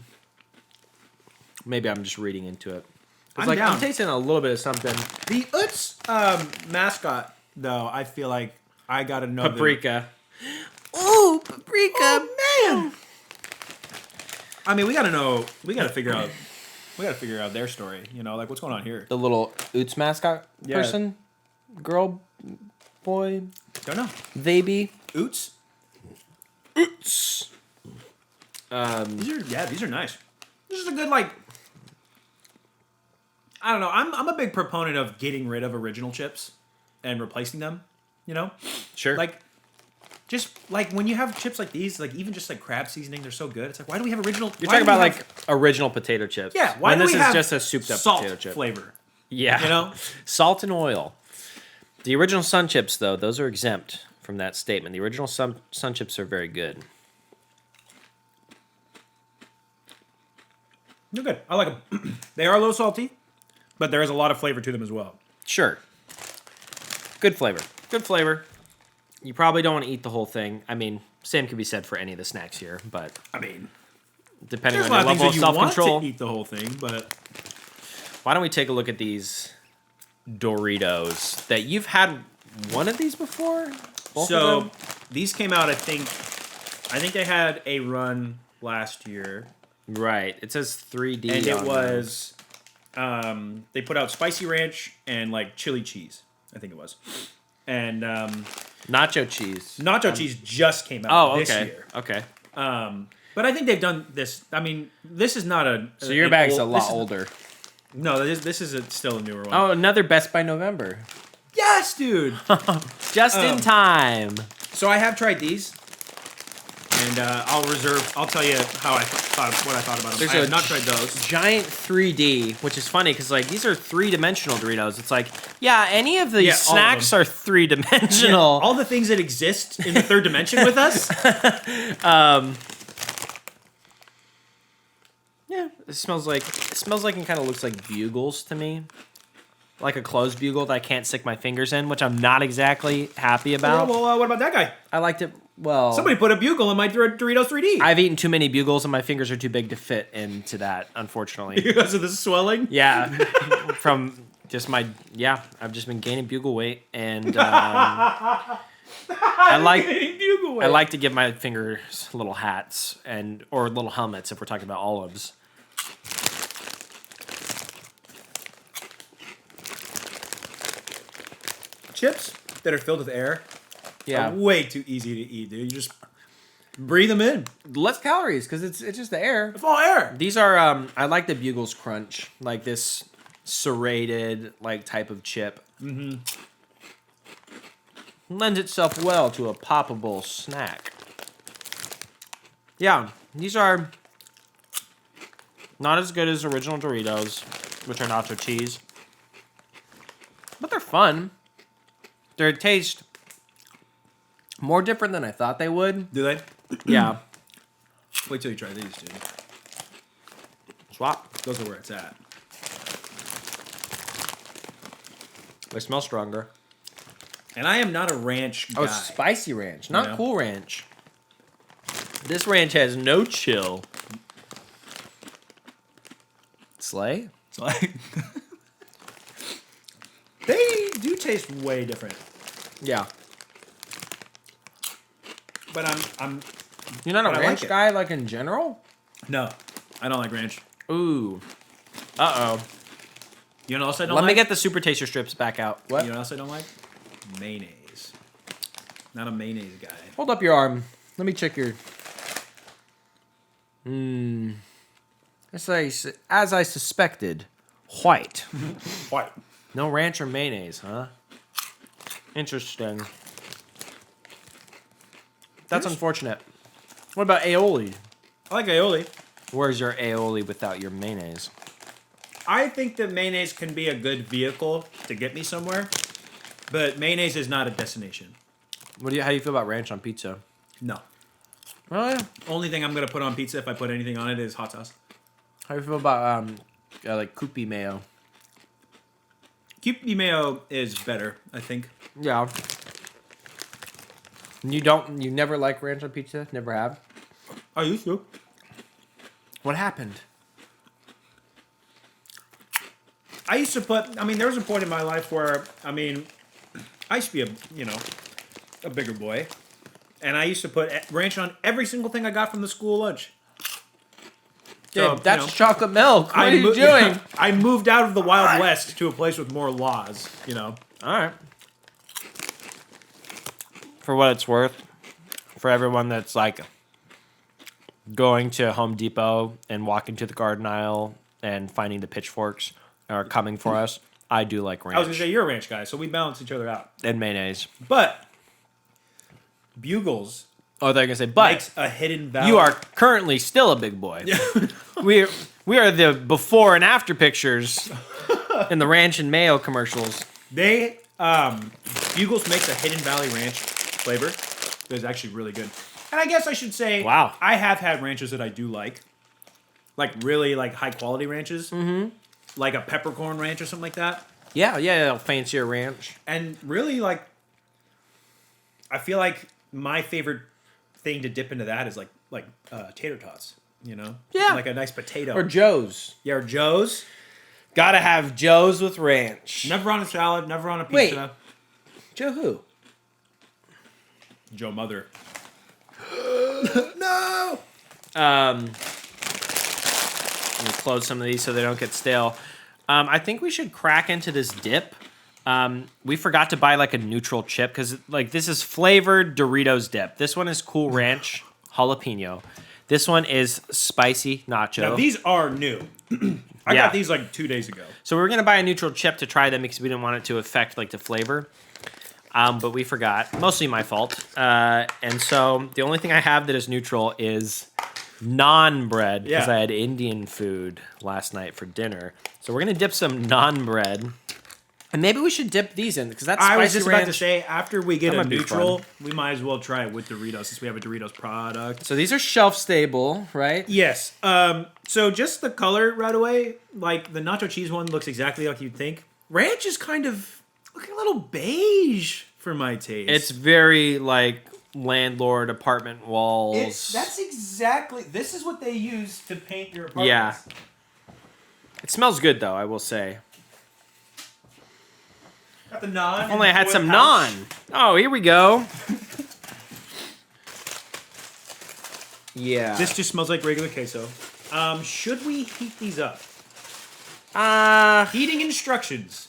reading into it. It's I'm like down. I'm tasting a little bit of something. The Utz mascot, though, I feel like I gotta know. Paprika. Ooh, paprika. Oh, man. I mean, we gotta know. We gotta figure out. We gotta figure out their story. You know, like what's going on here. The little Oots mascot Yeah. person, girl, boy, Don't know. baby. Oots. Oots. These are nice. This is a good like. I don't know. I'm a big proponent of getting rid of original chips and replacing them. You know, Sure. like just like when you have chips like these, like even just like crab seasoning, they're so good. It's like why do we have original? You're why talking do we about have- like original potato chips. yeah. Why when do this we is have just a souped up salt potato chip. flavor? Yeah. You know? Salt and oil. The original Sun Chips, though, those are exempt from that statement. The original Sun Chips are very good. They're good. I like them. They are a little salty, but there is a lot of flavor to them as well. Sure. Good flavor. Good flavor. You probably don't want to eat the whole thing. I mean, same could be said for any of the snacks here, but I mean, depending there's on a lot your of things level that of you want self-control. to eat the whole thing, but Why don't we take a look at these Doritos that you've had one of these before? Both so of them? these came out. I think they had a run last year, Right. It says 3D. and it on was they put out spicy ranch and like chili cheese. I think it was, and them. Nacho cheese. nacho cheese just came out Oh, this okay. year. Okay. But I think they've done this. I mean, this is not a. So your an bag's a old- lot this is- older. No, this is still a newer one. Oh, another Best by November. yes, dude. Just in time. So I have tried these, and I'll tell you how what I thought about them. There's I have a not tried those. Giant 3D, which is funny because like these are 3-dimensional Doritos. It's like, yeah, any of these Yeah, all of snacks them. are 3-dimensional. All the things that exist in the third dimension with us. Yeah, it smells like and kind of looks like bugles to me. Like a closed bugle that I can't stick my fingers in, which I'm not exactly happy about. Well, what about that guy? I liked it. Well, Somebody put a bugle in my Doritos 3D I've eaten too many bugles and my fingers are too big to fit into that, unfortunately. because of the swelling. Yeah, from just I've just been gaining bugle weight, and I like to give my fingers little hats or little helmets if we're talking about olives. Chips that are filled with air Yeah, are way too easy to eat, dude. You just breathe them in. less calories because it's just the air. It's all air. These are I like the Bugles Crunch, like this serrated like type of chip. Mm-hmm. Lends itself well to a poppable snack. Yeah, these are not as good as original Doritos, which are nacho cheese, but they're fun. They taste more different than I thought they would. Do they? Yeah, Wait till you try these, dude. swap. Those are where it's at. They smell stronger. And I am not a ranch guy. Oh, spicy ranch, not Yeah. cool ranch. This ranch has no chill. Slay? It's like they do taste way different. Yeah. But I'm You're not a But I ranch like it. guy, like in general? no, I don't like ranch. Ooh. Uh-oh. You know what else I don't Let like? me get the super taster strips back out. What? You know what else I don't like? Mayonnaise. Not a mayonnaise guy. Hold up your arm. Let me check your... As I suspected, white. What? No ranch or mayonnaise, huh? Interesting. That's unfortunate. What about aioli? I like aioli. Where's your aioli without your mayonnaise? I think that mayonnaise can be a good vehicle to get me somewhere, but mayonnaise is not a destination. How do you feel about ranch on pizza? No. Really? Only thing I'm gonna put on pizza if I put anything on it is hot sauce. How do you feel about like Kewpie mayo? Kewpie mayo is better, I think. Yeah. You never like ranch on pizza? Never have? I used to. What happened? I used to put. I mean, there was a point in my life where I used to be a bigger boy, and I used to put ranch on every single thing I got from the school lunch. Yeah, So, that's chocolate milk. What are you mo- doing? I moved out of the Wild West to a place with more laws. All right. For what it's worth, for everyone that's like going to Home Depot and walking to the garden aisle and finding the pitchforks are coming for us, I do like ranch I was gonna say you're a ranch guy, so we balance each other out. and mayonnaise. But Bugles Oh, they're gonna say, but makes a hidden value. you are currently still a big boy. we are the before and after pictures in the ranch and mayo commercials. They Bugles makes a Hidden Valley Ranch flavor that is actually really good. And I guess I should say, Wow. I have had ranches that I do like really like high quality ranches, like a peppercorn ranch or something like that. Yeah, fancier ranch. And really like I feel like my favorite thing to dip into that is like tater tots. You know, Yeah. like a nice potato Or Joe's. Yeah, or Joe's. Gotta have Joe's with ranch. Never on a salad. Never on a Wait. pizza. Joe who? Joe Mother. No. Let me close some of these so they don't get stale. I think we should crack into this dip. We forgot to buy like a neutral chip because like this is flavored Doritos dip. This one is Cool Ranch jalapeno. This one is spicy nacho. Now these are new. I got these like 2 days ago. So we were gonna buy a neutral chip to try them because we didn't want it to affect like the flavor. But we forgot. Mostly my fault. And so the only thing I have that is neutral is naan bread because I had Indian food last night for dinner. So we're gonna dip some naan bread. And maybe we should dip these in because that's spicy I was just ranch. about to say, after we get That a might be neutral, we might as well try it with Doritos since we have a Doritos product. So these are shelf stable, right? Yes. So just the color right away, like the nacho cheese one looks exactly like you'd think. Ranch is kind of looking a little beige for my taste. It's very like landlord apartment walls. That's exactly. This is what they use to paint your apartments. Yeah. It smells good though, I will say. Got the naan. If only I had some naan. Oh, here we go. Yeah. This just smells like regular queso. Should we heat these up? Heating instructions.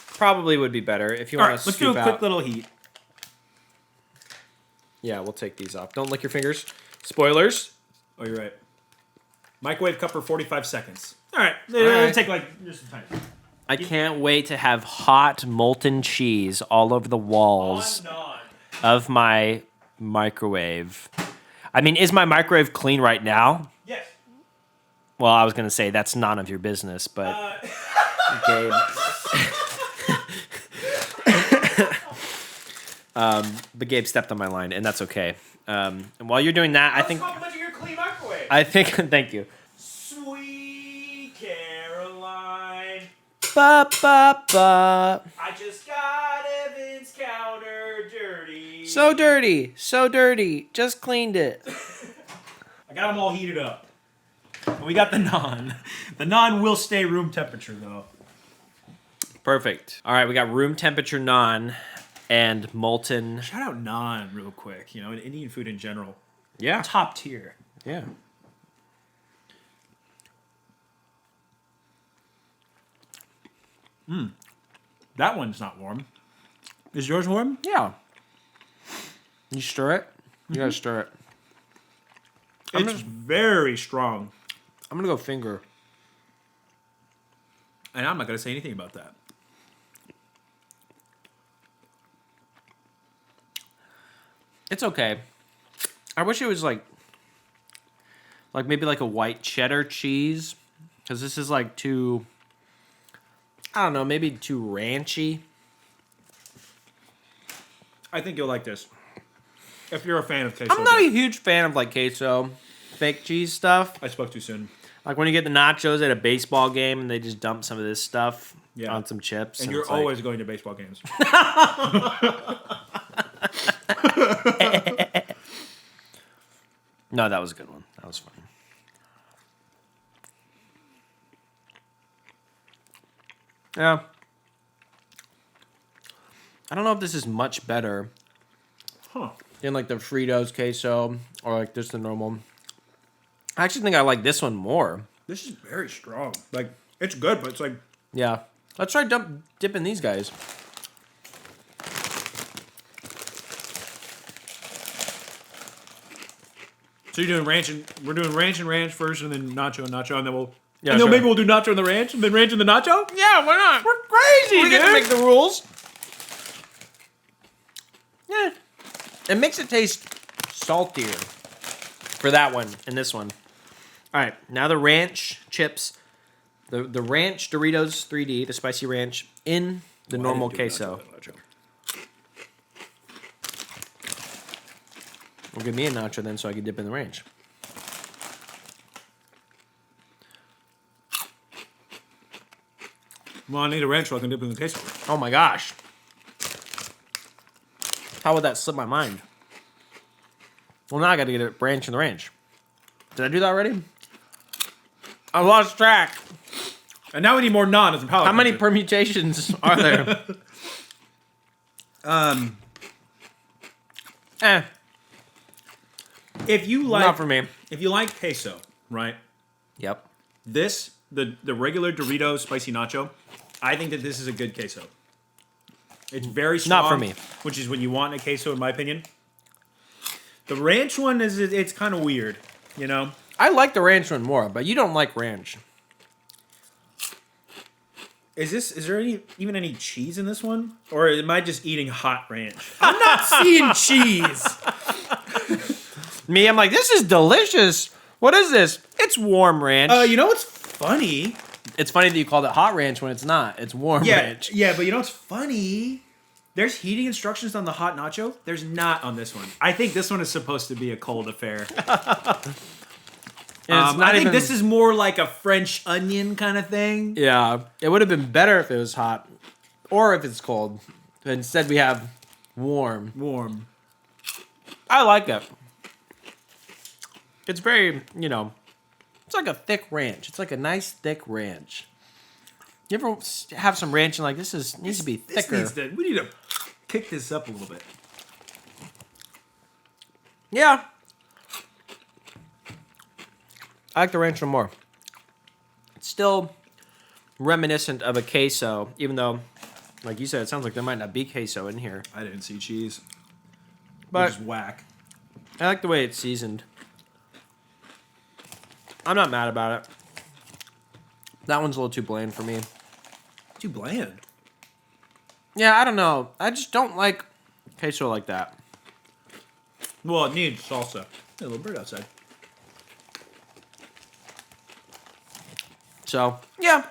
Probably would be better if you All want right, to let's scoop do a out. quick little heat. Yeah, we'll take these off. Don't lick your fingers. Spoilers. Oh, you're right. Microwave cup for 45 seconds. All right. It'll take like just a time. I can't wait to have hot molten cheese all over the walls of my microwave. I mean, is my microwave clean right now? Yes. Well, I was going to say that's none of your business, but Gabe. But Gabe stepped on my line, and that's okay. And while you're doing that, I think your clean microwave. thank you. Sweet Caroline. Ba ba ba. I just got Evan's counter dirty. So dirty. Just cleaned it. I got them all heated up. And we got the naan. The naan will stay room temperature though. Perfect. All right, we got room temperature naan and molten. Shout out naan real quick. You know, and Indian food in general. Yeah. Top tier. Yeah. That one's not warm. Is yours warm? Yeah. You stir it? You gotta stir it. It's very strong. I'm gonna go finger. And I'm not going to say anything about that. It's okay. I wish it was like maybe like a white cheddar cheese, because this is like too, I don't know, maybe too ranchy. I think you'll like this. If you're a fan of queso. I'm not a huge fan of like queso, fake cheese stuff. I spoke too soon. Like when you get the nachos at a baseball game and they just dump some of this stuff on some chips. And you're it's like- always going to baseball games. No, that was a good one. That was fun. Yeah. I don't know if this is much better than like the Fritos queso or like just the normal. I actually think I like this one more. This is very strong. Like, it's good, but it's like... Yeah. Let's try dipping these guys. So you're doing ranch and... We're doing ranch first, and then nacho, and then we'll... Yeah, and then sure. maybe we'll do nacho and the ranch, and then ranch and the nacho? Yeah, why not? We're crazy, We dude! get to make the rules. Yeah. It makes it taste saltier for that one and this one. All right, now the ranch chips, the ranch Doritos 3D, the spicy ranch in the normal queso. Well, give me a nacho then so I can dip in the ranch. Well, I need a ranch so I can dip in the queso. Oh my gosh. How would that slip my mind? Well, now I got to get a ranch in the ranch. Did I do that already? I lost track. And now we need more naan as a palate How many cleanser. permutations are there? If you like, Not for me. if you like queso, right? Yep. This, the regular Doritos spicy nacho, I think that this is a good queso. It's very strong. Not for me. Which is what you want in a queso, in my opinion. The ranch one it's kind of weird, you know? I like the ranch one more, but you don't like ranch. Is there even any cheese in this one? Or am I just eating hot ranch? I'm not seeing cheese. Me, I'm like, this is delicious. What is this? It's warm ranch. You know what's funny? It's funny that you called it hot ranch when it's not. It's warm ranch. Yeah, but you know what's funny? There's heating instructions on the hot nacho. There's not on this one. I think this one is supposed to be a cold affair. I think this is more like a French onion kind of thing. Yeah, it would have been better if it was hot, or if it's cold. But instead, we have warm. Warm. I like it. It's very, it's like a thick ranch. It's like a nice thick ranch. You ever have some ranch and like this needs to be thicker? We need to kick this up a little bit. Yeah. I like the ranch one more. It's still reminiscent of a queso, even though, like you said, it sounds like there might not be queso in here. I didn't see cheese. But Which is whack. I like the way it's seasoned. I'm not mad about it. That one's a little too bland for me. Too bland. Yeah, I don't know. I just don't like queso like that. Well, it needs salsa. Hey, a little bird outside. So, yeah.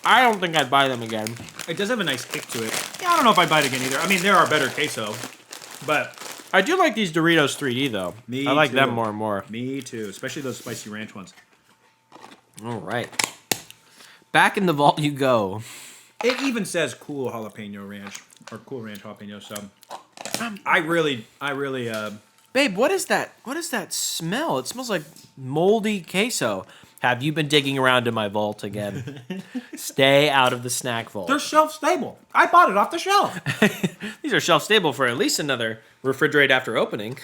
I don't think I'd buy them again. It does have a nice kick to it. Yeah, I don't know if I'd buy it again either. I mean, there are better queso, but I do like these Doritos 3D, though. Me I like too. them more and more. me too. Especially those spicy ranch ones. All right. Back in the vault you go. It even says cool jalapeno ranch or cool ranch jalapeno. So I really. Babe, what is that? What is that smell? It smells like moldy queso. Have you been digging around in my vault again? Stay out of the snack vault. They're shelf stable. I bought it off the shelf. These are shelf stable for at least another refrigerate after opening.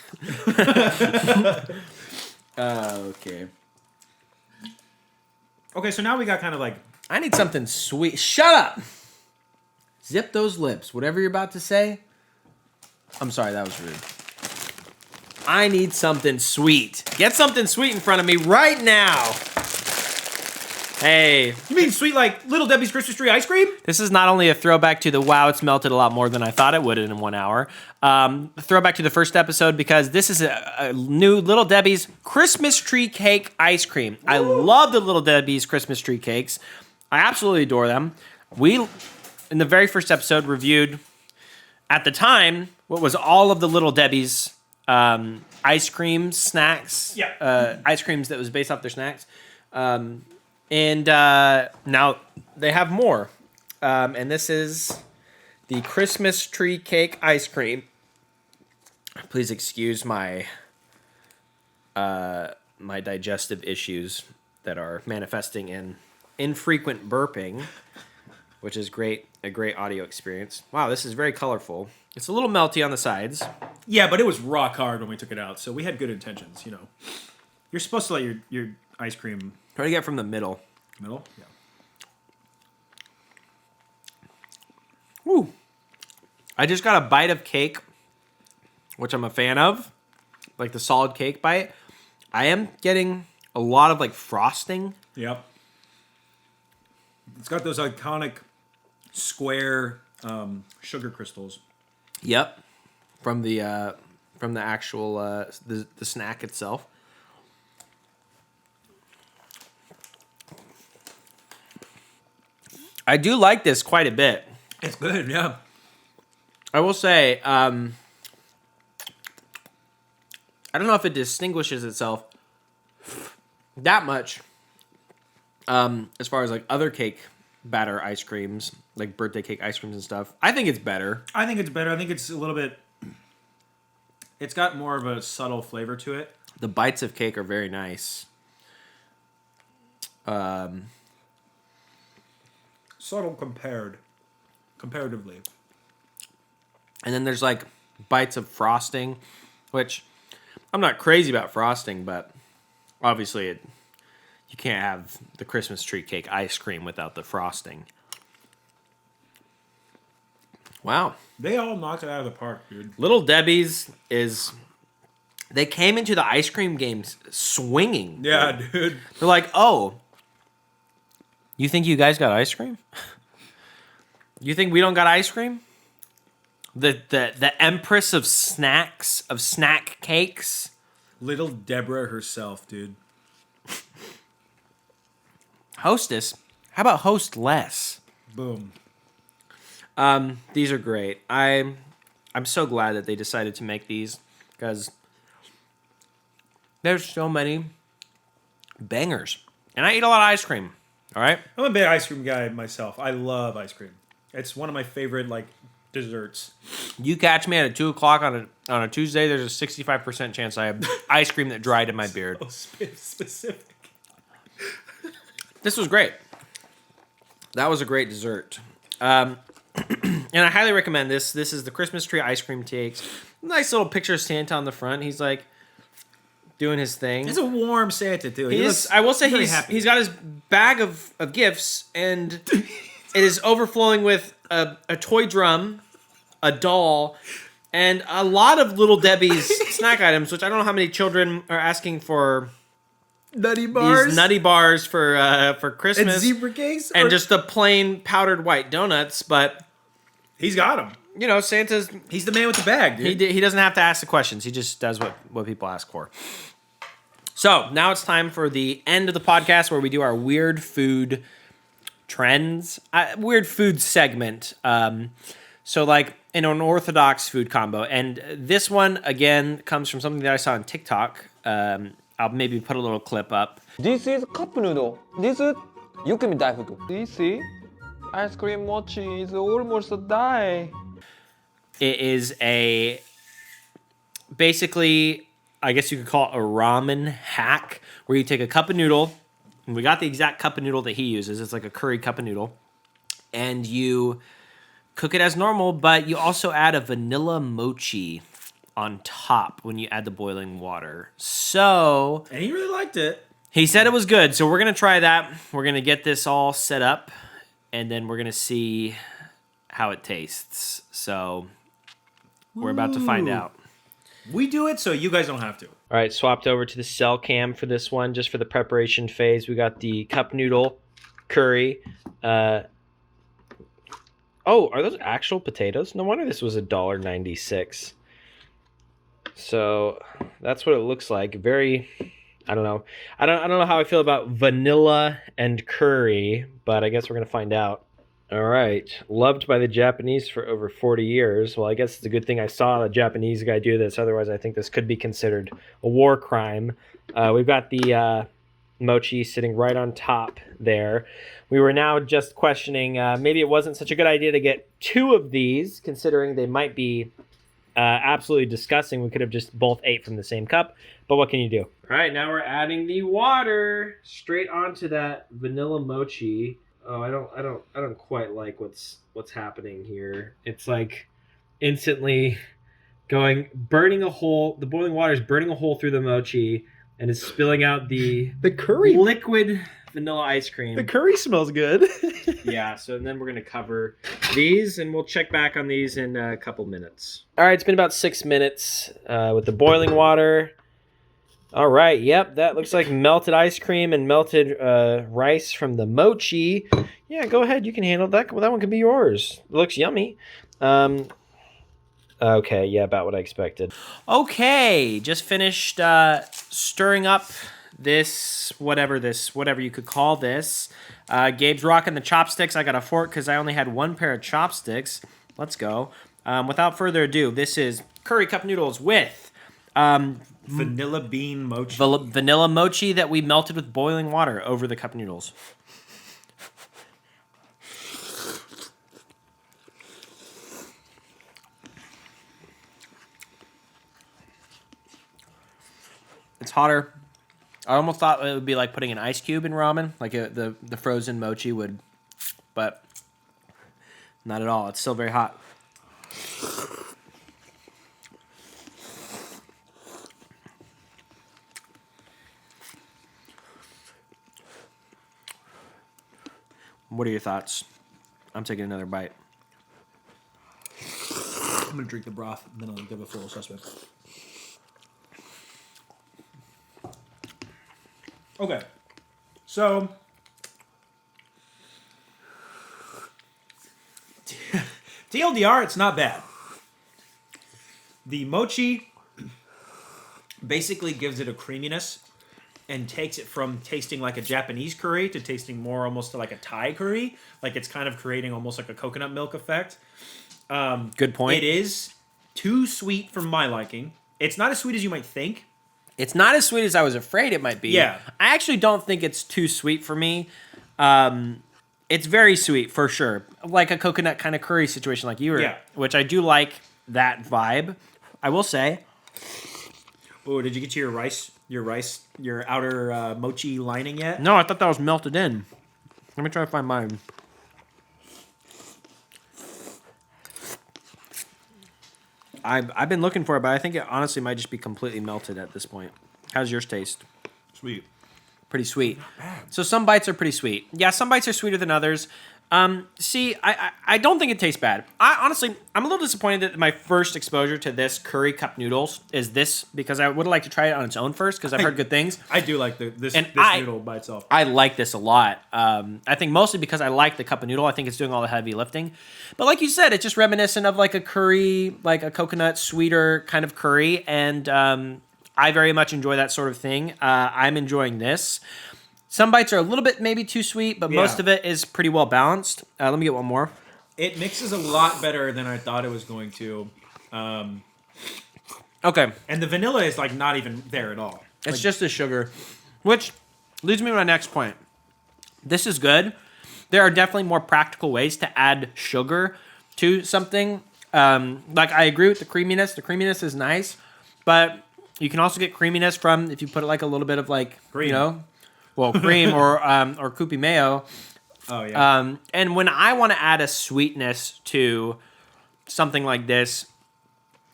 Okay. Okay, so now we got kind of like. I need something sweet. Shut up! Zip those lips. Whatever you're about to say. I'm sorry, that was rude. I need something sweet. Get something sweet in front of me right now. Hey, You mean sweet like Little Debbie's Christmas tree ice cream? this is not only a throwback to the wow, it's melted a lot more than I thought it would in 1 hour. Throwback to the first episode because this is a new Little Debbie's Christmas tree cake ice cream. I love the Little Debbie's Christmas tree cakes. I absolutely adore them. We, in the very first episode, reviewed, at the time, what was all of the Little Debbie's ice cream snacks. Yeah. Ice creams that was based off their snacks. And now they have more. And this is the Christmas tree cake ice cream. Please excuse my my digestive issues that are manifesting in infrequent burping, which is a great audio experience. Wow, this is very colorful. It's a little melty on the sides. Yeah, but it was rock hard when we took it out, so we had good intentions, you know. You're supposed to let your ice cream Try to get from the middle. middle. Yeah. Woo. I just got a bite of cake, which I'm a fan of, like the solid cake bite. I am getting a lot of like frosting. Yep. It's got those iconic square sugar crystals. Yep, from the actual the snack itself. I do like this quite a bit. It's good, yeah. I will say, I don't know if it distinguishes itself that much as far as like other cake batter ice creams, like birthday cake ice creams and stuff. I think it's better. I think it's better. I think it's a little bit... It's got more of a subtle flavor to it. The bites of cake are very nice. Subtle comparatively. And then there's like bites of frosting, which I'm not crazy about frosting, but obviously you can't have the Christmas tree cake ice cream without the frosting. Wow. They all knocked it out of the park, dude. Little Debbie's they came into the ice cream games swinging. Yeah, dude. They're like, oh, you think you guys got ice cream? You think we don't got ice cream? The empress of snacks, of snack cakes. Little Deborah herself, dude. Hostess? How about host less? Boom. These are great. I'm so glad that they decided to make these because there's so many bangers. And I eat a lot of ice cream. All right? I'm a big ice cream guy myself. I love ice cream. It's one of my favorite desserts. You catch me at 2 o'clock on a Tuesday, there's a 65% chance I have ice cream that dried in my beard. So specific. This was great. That was a great dessert. And I highly recommend this. This is the Christmas tree ice cream cakes. Nice little picture of Santa on the front. He's like doing his thing. It's a warm Santa too. I will say happy. he's got his bag of gifts, and it is overflowing with a toy drum, a doll, and a lot of Little Debbie's snack items, which I don't know how many children are asking for. Nutty bars. These nutty bars for Christmas. And zebra cakes. And just the plain powdered white donuts, but he's got them. you know, Santa's He's the man with the bag, dude. he doesn't have to ask the questions. He just does what people ask for. So now it's time for the end of the podcast where we do our weird food trends, weird food segment. So like in an orthodox food combo, and this one again comes from something that I saw on TikTok. I'll maybe put a little clip up. This is cup noodle. This is yukimi daifuku. This is ice cream mochi is almost die. It is basically, I guess you could call it a ramen hack, where you take a cup of noodle, and we got the exact cup of noodle that he uses. It's like a curry cup of noodle, and you cook it as normal, but you also add a vanilla mochi on top when you add the boiling water. So, And he really liked it. he said it was good, so we're going to try that. We're going to get this all set up, and then we're going to see how it tastes. So, we're about to find Ooh. out. We do it so you guys don't have to. All right, swapped over to the cell cam for this one, just for the preparation phase. We got the cup noodle curry. Oh, are those actual potatoes? No wonder this was $1.96. So that's what it looks like. Very, I don't know. I don't know how I feel about vanilla and curry, but I guess we're gonna find out. All right, loved by the Japanese for over 40 years. Well, I guess it's a good thing I saw a Japanese guy do this. Otherwise, I think this could be considered a war crime. We've got the mochi sitting right on top there. We were now just questioning maybe it wasn't such a good idea to get two of these, considering they might be absolutely disgusting. We could have just both ate from the same cup, but what can you do? All right, now we're adding the water straight onto that vanilla mochi. Oh, I don't quite like what's happening here. It's like instantly burning a hole. The boiling water is burning a hole through the mochi and is spilling out the curry. liquid vanilla ice cream. The curry smells good. Yeah, so then we're going to cover these, and we'll check back on these in a couple minutes. All right, it's been about 6 minutes with the boiling water. All right, yep, that looks like melted ice cream and melted rice from the mochi. Yeah, go ahead, you can handle that. Well, that one can be yours. It looks yummy. Okay, yeah, about what I expected. Okay, just finished stirring up this, whatever you could call this. Gabe's rocking the chopsticks. I got a fork because I only had one pair of chopsticks. Let's go. Without further ado, this is curry cup noodles with Vanilla bean mochi. vanilla mochi that we melted with boiling water over the cup noodles. It's hotter. I almost thought it would be like putting an ice cube in ramen, like the frozen mochi would, but not at all. It's still very hot. What are your thoughts? I'm taking another bite. I'm gonna drink the broth, and then I'll give a full assessment. Okay, so TLDR, it's not bad. The mochi basically gives it a creaminess and takes it from tasting like a Japanese curry to tasting more almost like a Thai curry. Like it's kind of creating almost like a coconut milk effect. Good point. It is too sweet for my liking. It's not as sweet as you might think. It's not as sweet as I was afraid it might be. Yeah. I actually don't think it's too sweet for me. It's very sweet for sure. Like a coconut kind of curry situation like you were, Yeah. which I do like that vibe. I will say. Oh, did you get to your outer mochi lining yet? No, I thought that was melted in. Let me try to find mine. I've been looking for it, but I think it honestly might just be completely melted at this point. How's yours taste? Sweet. Pretty sweet. So some bites are pretty sweet. Yeah, some bites are sweeter than others. See, I don't think it tastes bad. I'm a little disappointed that my first exposure to this curry cup noodles is this, because I would like to try it on its own first, because I've heard good things. I do like this And noodle by itself. I like this a lot. I think mostly because I like the cup of noodle. I think it's doing all the heavy lifting. But like you said, it's just reminiscent of like a curry, like a coconut sweeter kind of curry. And I very much enjoy that sort of thing. I'm enjoying this. Some bites are a little bit maybe too sweet, but most of it is pretty well balanced. Let me get one more. It mixes a lot better than I thought it was going to. Okay. And the vanilla is like not even there at all. It's just the sugar, which leads me to my next point. This is good. There are definitely more practical ways to add sugar to something. Like I agree with the creaminess. The creaminess is nice, but you can also get creaminess from if you put like a little bit of like Cream. you know, well, cream or Koopy mayo. Oh yeah. And when I want to add a sweetness to something like this,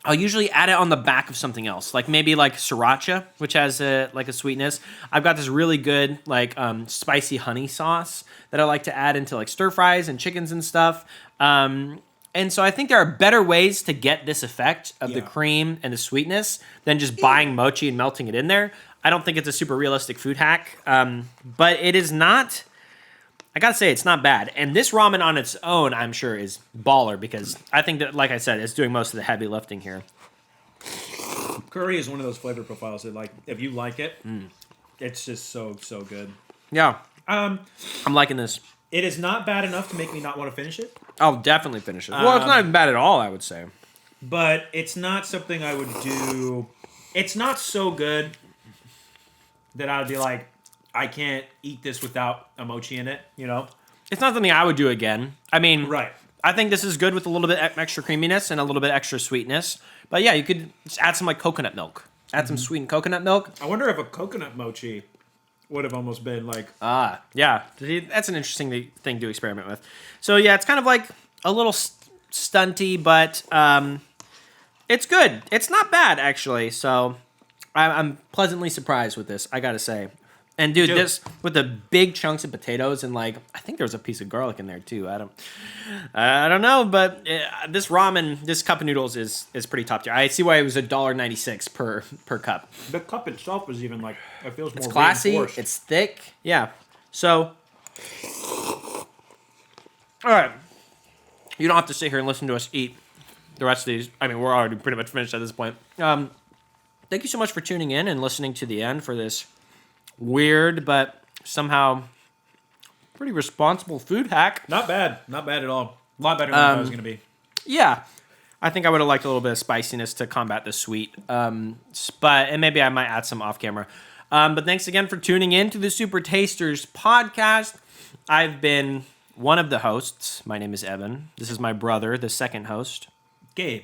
I'll usually add it on the back of something else, like maybe like sriracha, which has a sweetness. I've got this really good like spicy honey sauce that I like to add into like stir fries and chickens and stuff. And so I think there are better ways to get this effect of the cream and the sweetness than just buying mochi and melting it in there. I don't think it's a super realistic food hack, but it is not. I gotta say, it's not bad. And this ramen on its own, I'm sure, is baller because I think that, like I said, it's doing most of the heavy lifting here. Curry is one of those flavor profiles that, like, if you like it, it's just so good. Yeah, Um, I'm liking this. it is not bad enough to make me not want to finish it, I'll definitely finish it. Well, it's not even bad at all, I would say. but it's not something I would do. It's not so good that I would be like, I can't eat this without a mochi in it, you know? It's not something I would do again. I mean, Right. I think this is good with a little bit extra creaminess and a little bit extra sweetness. But yeah, you could just add some like coconut milk. Add some sweetened coconut milk. I wonder if a coconut mochi would have almost been like, Yeah, that's an interesting thing to experiment with. So yeah, it's kind of like a little stunty, but it's good. It's not bad actually. So I'm pleasantly surprised with this, I gotta say. And dude, this with the big chunks of potatoes and like I think there was a piece of garlic in there too. I don't know, but this ramen, this cup of noodles is pretty top tier. I see why it was $1.96 per cup. the cup itself is even like, it feels more It's classy. reinforced. It's thick. Yeah. So, all right. You don't have to sit here and listen to us eat the rest of these. I mean, we're already pretty much finished at this point. Thank you so much for tuning in and listening to the end for this weird but somehow pretty responsible food hack. Not bad at all. A lot better than I thought it was going to be. Yeah. I think I would have liked a little bit of spiciness to combat the sweet. And maybe I might add some off camera. But thanks again for tuning in to the Super Tasters podcast. I've been one of the hosts. My name is Evan. This is my brother, the second host. Gabe.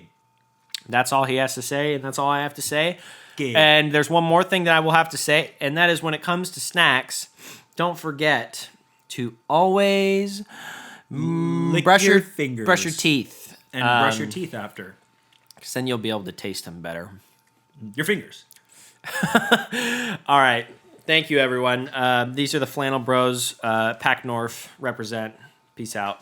That's all he has to say, and that's all I have to say. snacky. And there's one more thing that I will have to say, and that is when it comes to snacks, don't forget to always Lick brush your your fingers. brush your teeth, And brush your teeth after. because then you'll be able to taste them better. Your fingers. All right. Thank you, everyone. These are the Flannel Bros. Pack North represent. Peace out.